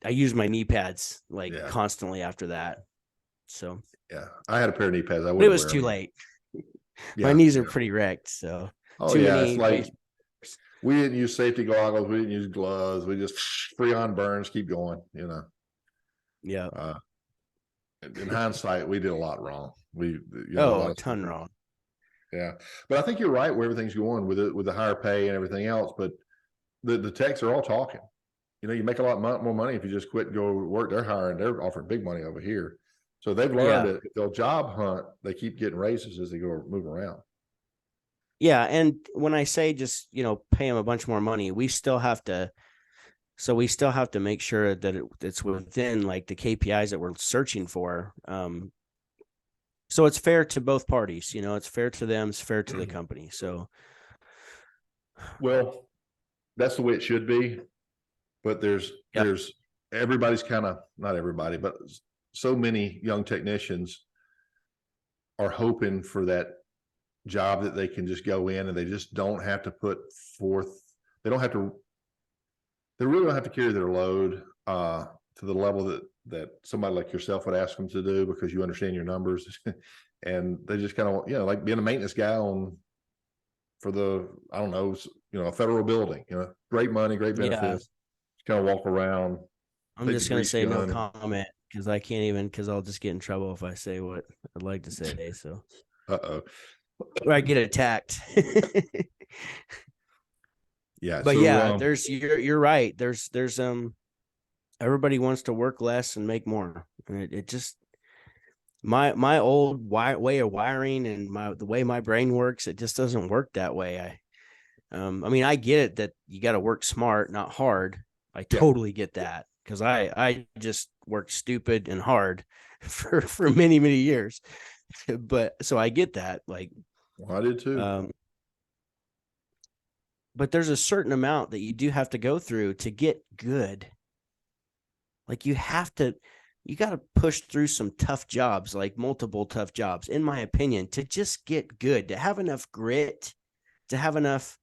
used my knee pads like Yeah. constantly after that. So, Yeah. I had a pair of knee pads. I but it wouldn't was wear too them. late. My Yeah. knees are Yeah. pretty wrecked. So, Oh too yeah. It's many like base. we didn't use safety goggles. We didn't use gloves. We just free on burns, keep going, you know. Yeah. Uh, in hindsight, we did a lot wrong. A Oh, lot a of stuff. ton wrong. Yeah. But I think you're right where everything's going with it, with the higher pay and everything else. But the techs are all talking. You make a lot more money if you just quit and go work. They're offering big money over here. So they've learned Yeah. that if they'll job hunt, they keep getting raises as they go move around. Yeah. And when I say just, pay them a bunch more money, we still have to make sure that it's within like the KPIs that we're searching for. So it's fair to both parties, it's fair to them, it's fair to the company. So, Well, that's the way it should be. But yep. there's everybody's kind of, not everybody, but so many young technicians are hoping for that job that they can just go in and they just don't have to put forth. They don't have to. They really don't have to carry their load to the level that somebody like yourself would ask them to do, because you understand your numbers, and they just kind of like being a maintenance guy for the, I don't know, a federal building. Great money, great Yeah. benefits. Just kind of walk around. I'm just going to say no comment because I'll just get in trouble if I say what I'd like to say. So, Uh-oh. or I get attacked. Yeah. But yeah, you're right. There's everybody wants to work less and make more. And it just, my old way of wiring and the way my brain works, it just doesn't work that way. I get it that you got to work smart, not hard. I totally get that, because I just worked stupid and hard for many, many years. But so I get that. Like, well, I did too. But there's a certain amount that you do have to go through to get good. Like you got to push through some tough jobs, like multiple tough jobs, in my opinion, to just get good, to have enough grit, to have enough,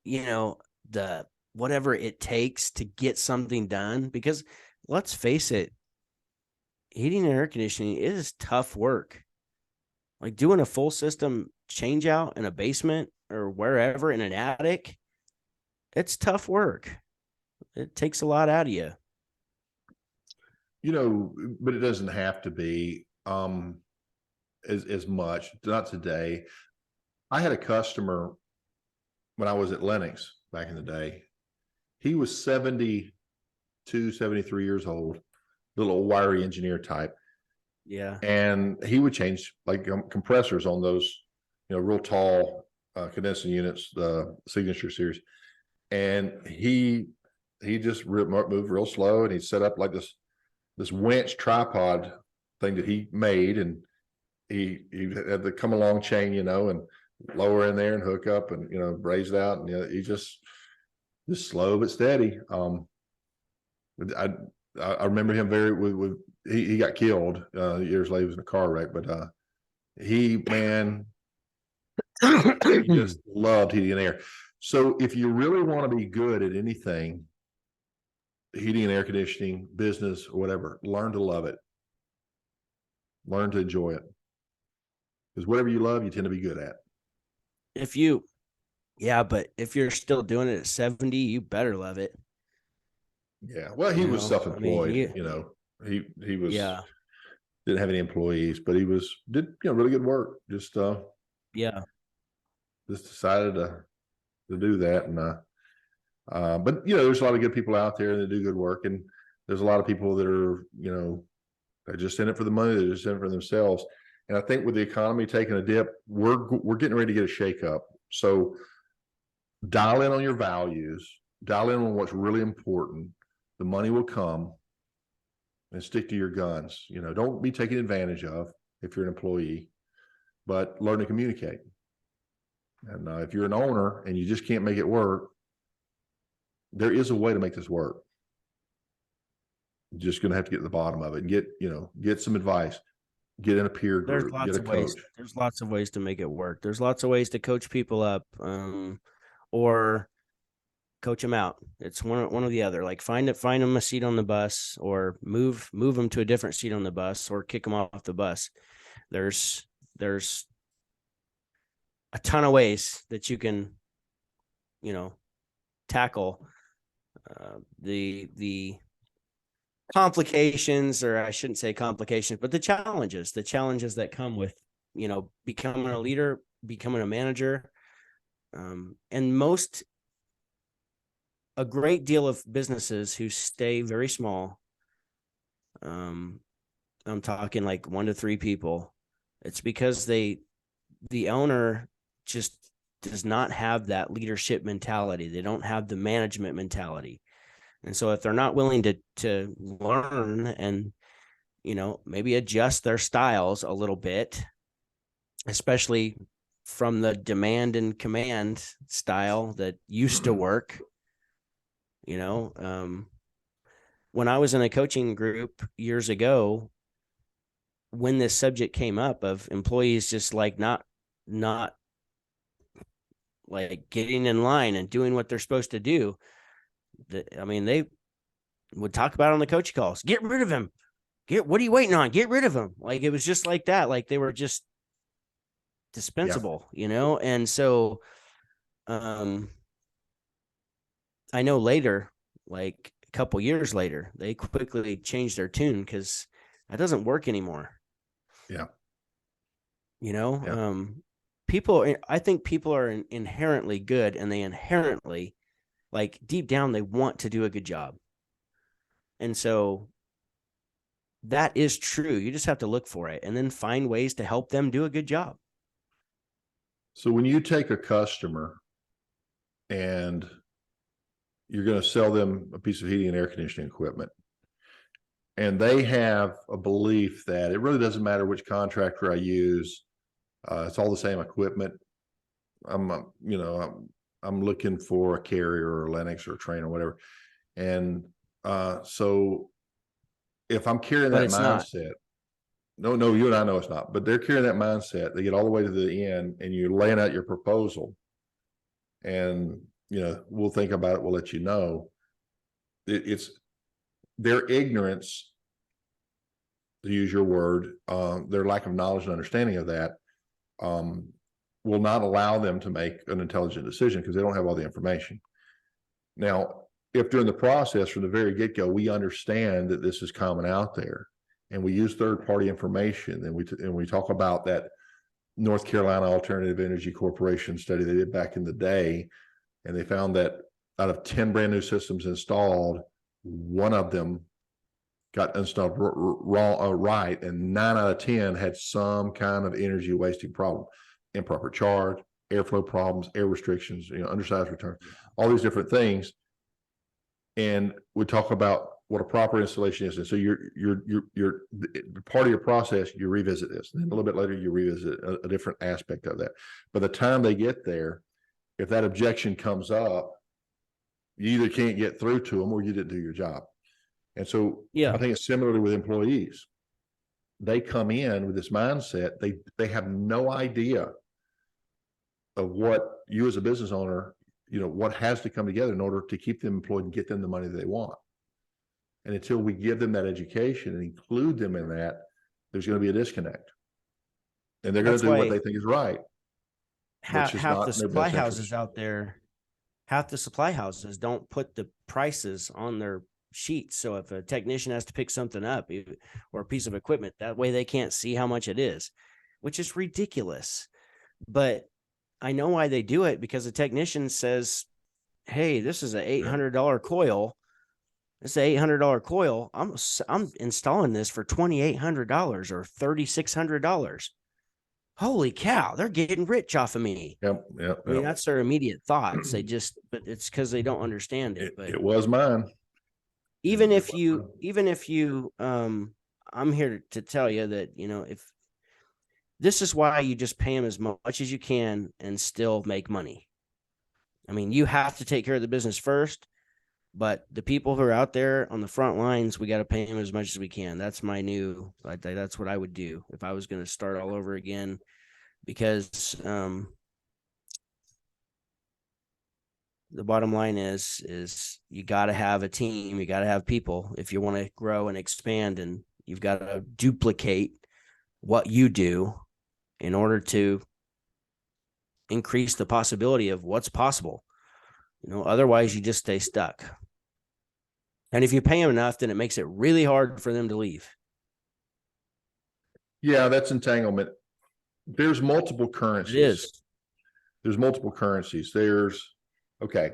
the whatever it takes to get something done. Because let's face it, heating and air conditioning is tough work. Like doing a full system change out in a basement or wherever in an attic, it's tough work. It takes a lot out of you. But it doesn't have to be as much. Not today. I had a customer when I was at Lennox back in the day. He was 72, 73 years old, little wiry engineer type. Yeah. And he would change like compressors on those, real tall condensing units, the Signature series. And he just moved real slow, and he set up like this winch tripod thing that he made, and he had the come along chain, and lower in there and hook up and raise it out, and he just slow but steady. I remember him he got killed years later. He was in a car wreck, but he just loved heating and air. So if you really want to be good at anything, heating and air conditioning, business, or whatever, learn to love it. Learn to enjoy it. Because whatever you love, you tend to be good at. But if you're still doing it at 70, you better love it. Yeah. Well, he was self-employed, he was, didn't have any employees, but he did really good work. Just decided to do that. And but there's a lot of good people out there that do good work, and there's a lot of people that are they're just in it for the money. They're just in it for themselves. And I think with the economy taking a dip, we're getting ready to get a shakeup. So dial in on your values, dial in on what's really important. The money will come, and stick to your guns. Don't be taken advantage of if you're an employee, but learn to communicate. And if you're an owner and you just can't make it work, there is a way to make this work. You're just going to have to get to the bottom of it and get some advice. get in a peer There's group, get lots a of ways. coach. There's lots of ways to make it work. There's lots of ways to coach people up, or coach them out. It's one or the other. Like find them a seat on the bus, or move them to a different seat on the bus, or kick them off the bus. There's a ton of ways that you can, tackle the complications, or I shouldn't say complications, but the challenges that come with, becoming a leader, becoming a manager. And a great deal of businesses who stay very small, I'm talking like 1 to 3 people, it's because the owner just does not have that leadership mentality. They don't have the management mentality. And so if they're not willing to learn and, maybe adjust their styles a little bit, especially from the demand and command style that used to work, when I was in a coaching group years ago, when this subject came up of employees just like not like getting in line and doing what they're supposed to do, they would talk about it on the coaching calls. Get rid of him. What are you waiting on? Get rid of him. Like, it was just like that. Like, they were just dispensable, And so, I know later, like a couple years later, they quickly changed their tune because that doesn't work anymore. Yeah. Yeah. I think people are inherently good, and they inherently, like, deep down, they want to do a good job. And so that is true. You just have to look for it and then find ways to help them do a good job. So when you take a customer and you're going to sell them a piece of heating and air conditioning equipment, and they have a belief that it really doesn't matter which contractor I use, it's all the same equipment. I'm looking for a Carrier or a Lennox or a Trane or whatever. And so if I'm carrying that mindset, no, you and I know it's not, but they're carrying that mindset. They get all the way to the end, and you're laying out your proposal, and we'll think about it. We'll let you know. It's their ignorance, to use your word, their lack of knowledge and understanding of that, will not allow them to make an intelligent decision because they don't have all the information. Now, if during the process from the very get-go, we understand that this is common out there, and we use third-party information, and we talk about that North Carolina Alternative Energy Corporation study they did back in the day, and they found that out of 10 brand new systems installed, one of them got installed right, and 9 out of 10 had some kind of energy wasting problem, improper charge, airflow problems, air restrictions, undersized return, all these different things. And we talk about what a proper installation is. And so you're part of your process, you revisit this. And then a little bit later, you revisit a different aspect of that. By the time they get there, if that objection comes up, you either can't get through to them or you didn't do your job. And so I think it's similarly with employees. They come in with this mindset. They have no idea of what you as a business owner, what has to come together in order to keep them employed and get them the money that they want. And until we give them that education and include them in that, there's going to be a disconnect. And they're going to do what they think is right. Half the supply houses out there, half the supply houses don't put the prices on their sheets. So if a technician has to pick something up or a piece of equipment, that way they can't see how much it is, which is ridiculous. But I know why they do it, because the technician says, hey, this is an $800 coil. It's an $800 coil. I'm installing this for $2,800 or $3,600. Holy cow, they're getting rich off of me. Yep. I mean, that's their immediate thoughts. But it's because they don't understand it. But it was mine. Even if you, I'm here to tell you that, if this is why you just pay them as much as you can and still make money. I mean, you have to take care of the business first, But the people who are out there on the front lines, we got to pay them as much as we can. That's my new, that's what I would do if I was going to start all over again, because the bottom line is you got to have a team, you got to have people if you want to grow and expand, and you've got to duplicate what you do in order to increase the possibility of what's possible. Otherwise you just stay stuck. And if you pay them enough, then it makes it really hard for them to leave. Yeah, that's entanglement. There's multiple currencies. It is. There's multiple currencies. Okay,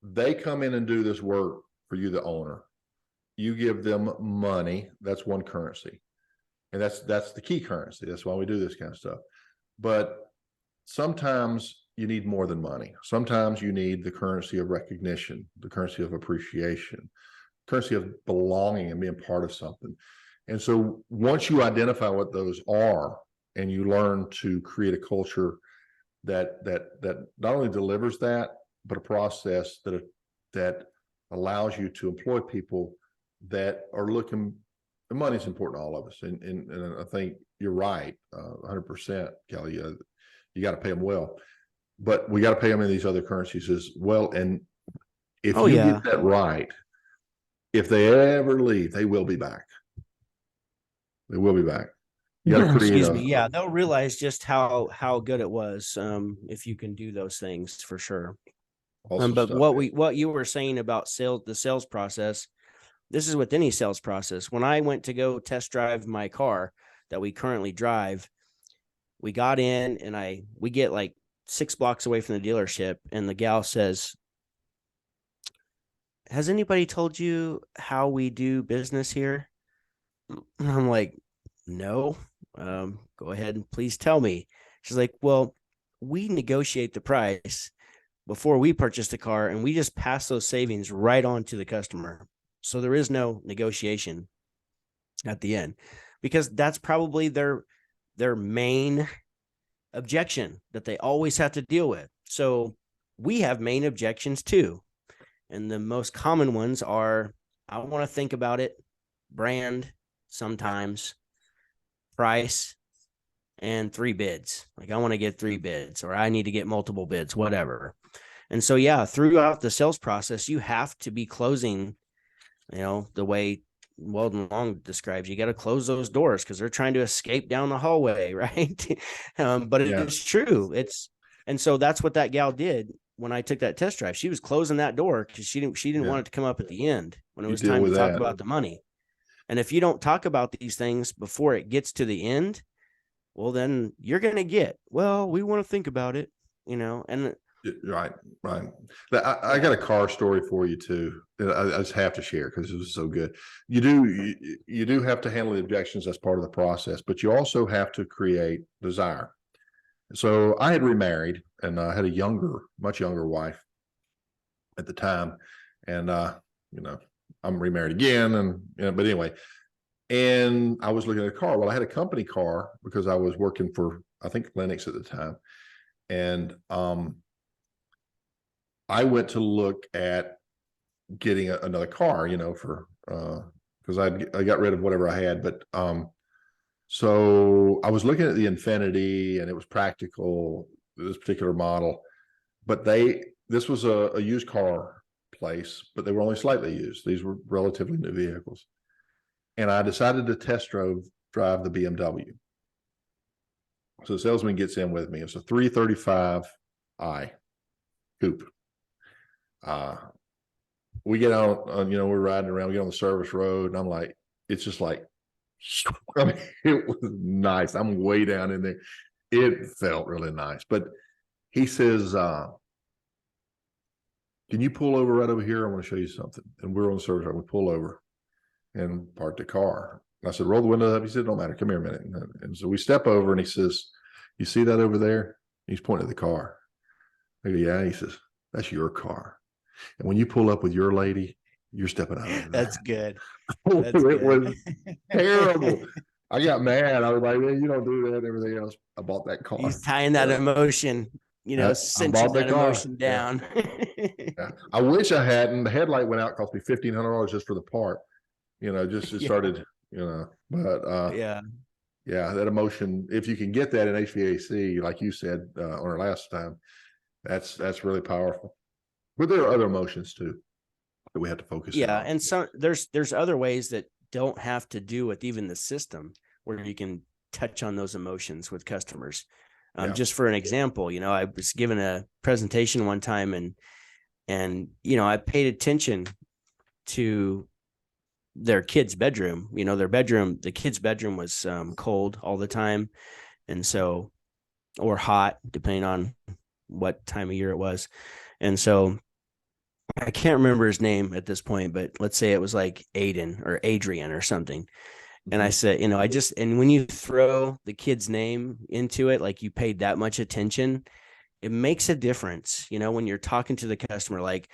they come in and do this work for you, the owner. You give them money. That's one currency. And that's the key currency. That's why we do this kind of stuff. But sometimes you need more than money. Sometimes you need the currency of recognition, the currency of appreciation, currency of belonging and being part of something. And so once you identify what those are and you learn to create a culture that not only delivers that, but a process that allows you to employ people that are looking, the money's important to all of us. And I think you're right, 100%, Kelley. You got to pay them well, but we got to pay them in these other currencies as well. And if you get that right, if they ever leave, they will be back. They will be back. You got to create. Excuse me. Yeah, they'll realize just how good it was if you can do those things, for sure. But what you were saying about the sales process, this is with any sales process. When I went to go test drive my car that we currently drive, we got in and we get like 6 blocks away from the dealership, and the gal says, "Has anybody told you how we do business here?" And I'm like, "No. Go ahead and please tell me." She's like, "Well, we negotiate the price before we purchase the car, and we just pass those savings right on to the customer. So there is no negotiation at the end," because that's probably their main objection that they always have to deal with. So we have main objections too. And the most common ones are, I want to think about it, brand, sometimes price, and 3 bids. Like, I want to get 3 bids, or I need to get multiple bids, whatever. And so, yeah, throughout the sales process, you have to be closing, the way Weldon Long describes. You got to close those doors because they're trying to escape down the hallway, right? But it's true. And so that's what that gal did when I took that test drive. She was closing that door because she didn't want it to come up at the end when it was time to talk about the money. And if you don't talk about these things before it gets to the end, well, then you're going to get, well, we want to think about it, and Right. I got a car story for you too. I just have to share because it was so good. You do have to handle the objections. That's part of the process, but you also have to create desire. So I had remarried, and I had a much younger wife at the time, and I'm remarried again, and but anyway, and I was looking at a car. Well, I had a company car because I was working for, I think, Lennox at the time, and I went to look at getting another car, for because I got rid of whatever I had. But so I was looking at the Infinity, and it was practical, this particular model. But this was a used car place, but they were only slightly used. These were relatively new vehicles. And I decided to test drive the BMW. So the salesman gets in with me. It's a 335i coupe. We get out, we're riding around, we get on the service road, and I'm like, it's just like, I mean, it was nice. I'm way down in there. It felt really nice. But he says, can you pull over right over here? I want to show you something. And we're on the service road. We pull over and park the car. And I said, roll the window up. He said, don't matter. Come here a minute. And so we step over, and he says, you see that over there? He's pointing at the car. I go, yeah. He says, that's your car. And when you pull up with your lady, you're stepping out of that. That's good. It was terrible. I got mad. I was like, man, you don't do that and everything else. I bought that car. He's tying that emotion. I cinching bought that the car. emotion down. Yeah. I wish I hadn't. The headlight went out, cost me $1,500 just for the part. Just it Yeah. started. But Yeah. yeah, that emotion. If you can get that in HVAC, like you said on our last time, that's really powerful. But there are other emotions too that we have to focus in Yeah. on. And so there's other ways that don't have to do with even the system where you can touch on those emotions with customers. Yeah. Just for an example, I was given a presentation one time and I paid attention to their kid's bedroom. The kid's bedroom was cold all the time. And so, or hot, depending on what time of year it was. And so I can't remember his name at this point, but let's say it was like Aiden or Adrian or something. And I said, and when you throw the kid's name into it, like you paid that much attention, it makes a difference, when you're talking to the customer, like,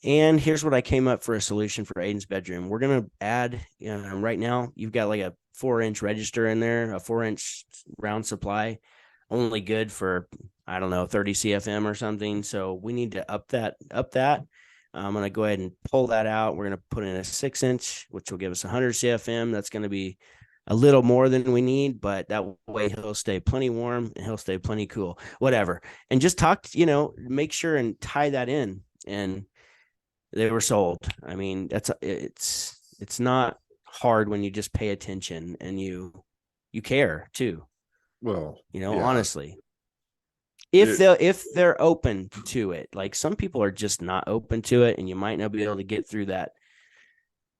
and here's what I came up for a solution for Aiden's bedroom. We're going to add, right now you've got like a 4-inch register in there, a 4-inch round supply, only good for, I don't know, 30 CFM or something. So we need to up that. I'm going to go ahead and pull that out. We're going to put in a 6-inch, which will give us 100 CFM. That's going to be a little more than we need, but that way he'll stay plenty warm and he'll stay plenty cool, whatever. And just talk, make sure and tie that in. And they were sold. I mean, it's not hard when you just pay attention and you care too. Well, yeah. Honestly, if they're open to it, like some people are just not open to it, and you might not be able to get through that.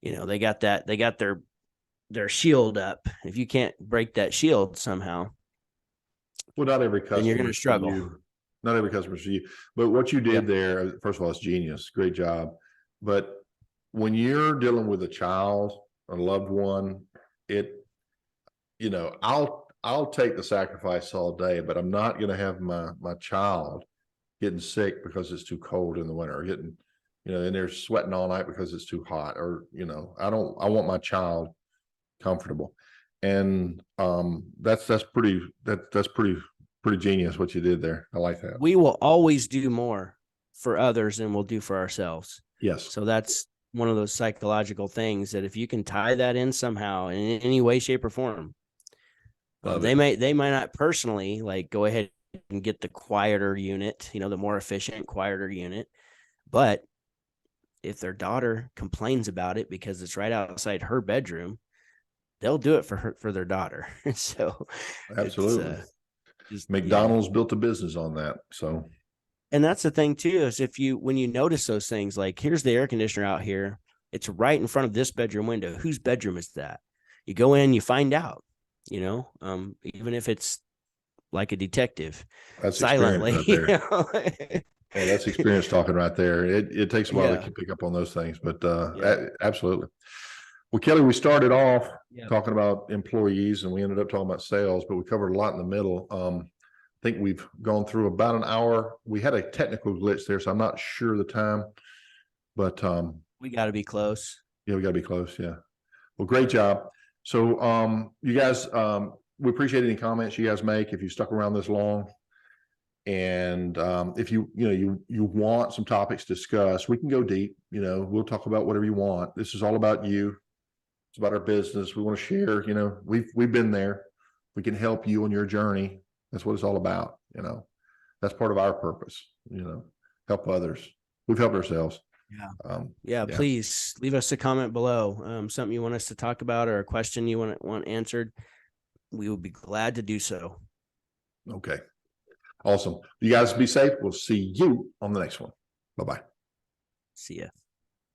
They got their shield up. If you can't break that shield somehow, well, not every customer, then you're going to struggle. Not every customer for you, but what you did there, first of all, it's genius. Great job. But when you're dealing with a child, a loved one, I'll take the sacrifice all day, but I'm not going to have my child getting sick because it's too cold in the winter, and they're sweating all night because it's too hot, or, I want my child comfortable. And that's pretty genius what you did there. I like that. We will always do more for others than we'll do for ourselves. Yes. So that's one of those psychological things that if you can tie that in somehow in any way, shape, or form, they might not personally like go ahead and get the quieter unit, the more efficient, quieter unit. But if their daughter complains about it because it's right outside her bedroom, they'll do it for their daughter. So absolutely. McDonald's built a business on that. So, and that's the thing too, is when you notice those things, like here's the air conditioner out here, it's right in front of this bedroom window. Whose bedroom is that? You go in, you find out, even if it's like a detective, that's silently. Right yeah, that's experience talking right there. It takes a while to pick up on those things, but absolutely. Well, Kelley, we started off talking about employees and we ended up talking about sales, but we covered a lot in the middle. I think we've gone through about an hour. We had a technical glitch there, so I'm not sure the time, but we got to be close. Yeah, we got to be close. Yeah. Well, great job. So you guys, we appreciate any comments you guys make if you stuck around this long. And if you want some topics discussed, we can go deep. We'll talk about whatever you want. This is all about you. It's about our business. We want to share. We've been there. We can help you on your journey. That's what it's all about. That's part of our purpose. Help others. We've helped ourselves. Yeah. Please leave us a comment below. Something you want us to talk about or a question you want answered. We will be glad to do so. Okay. Awesome. You guys be safe. We'll see you on the next one. Bye-bye. See ya.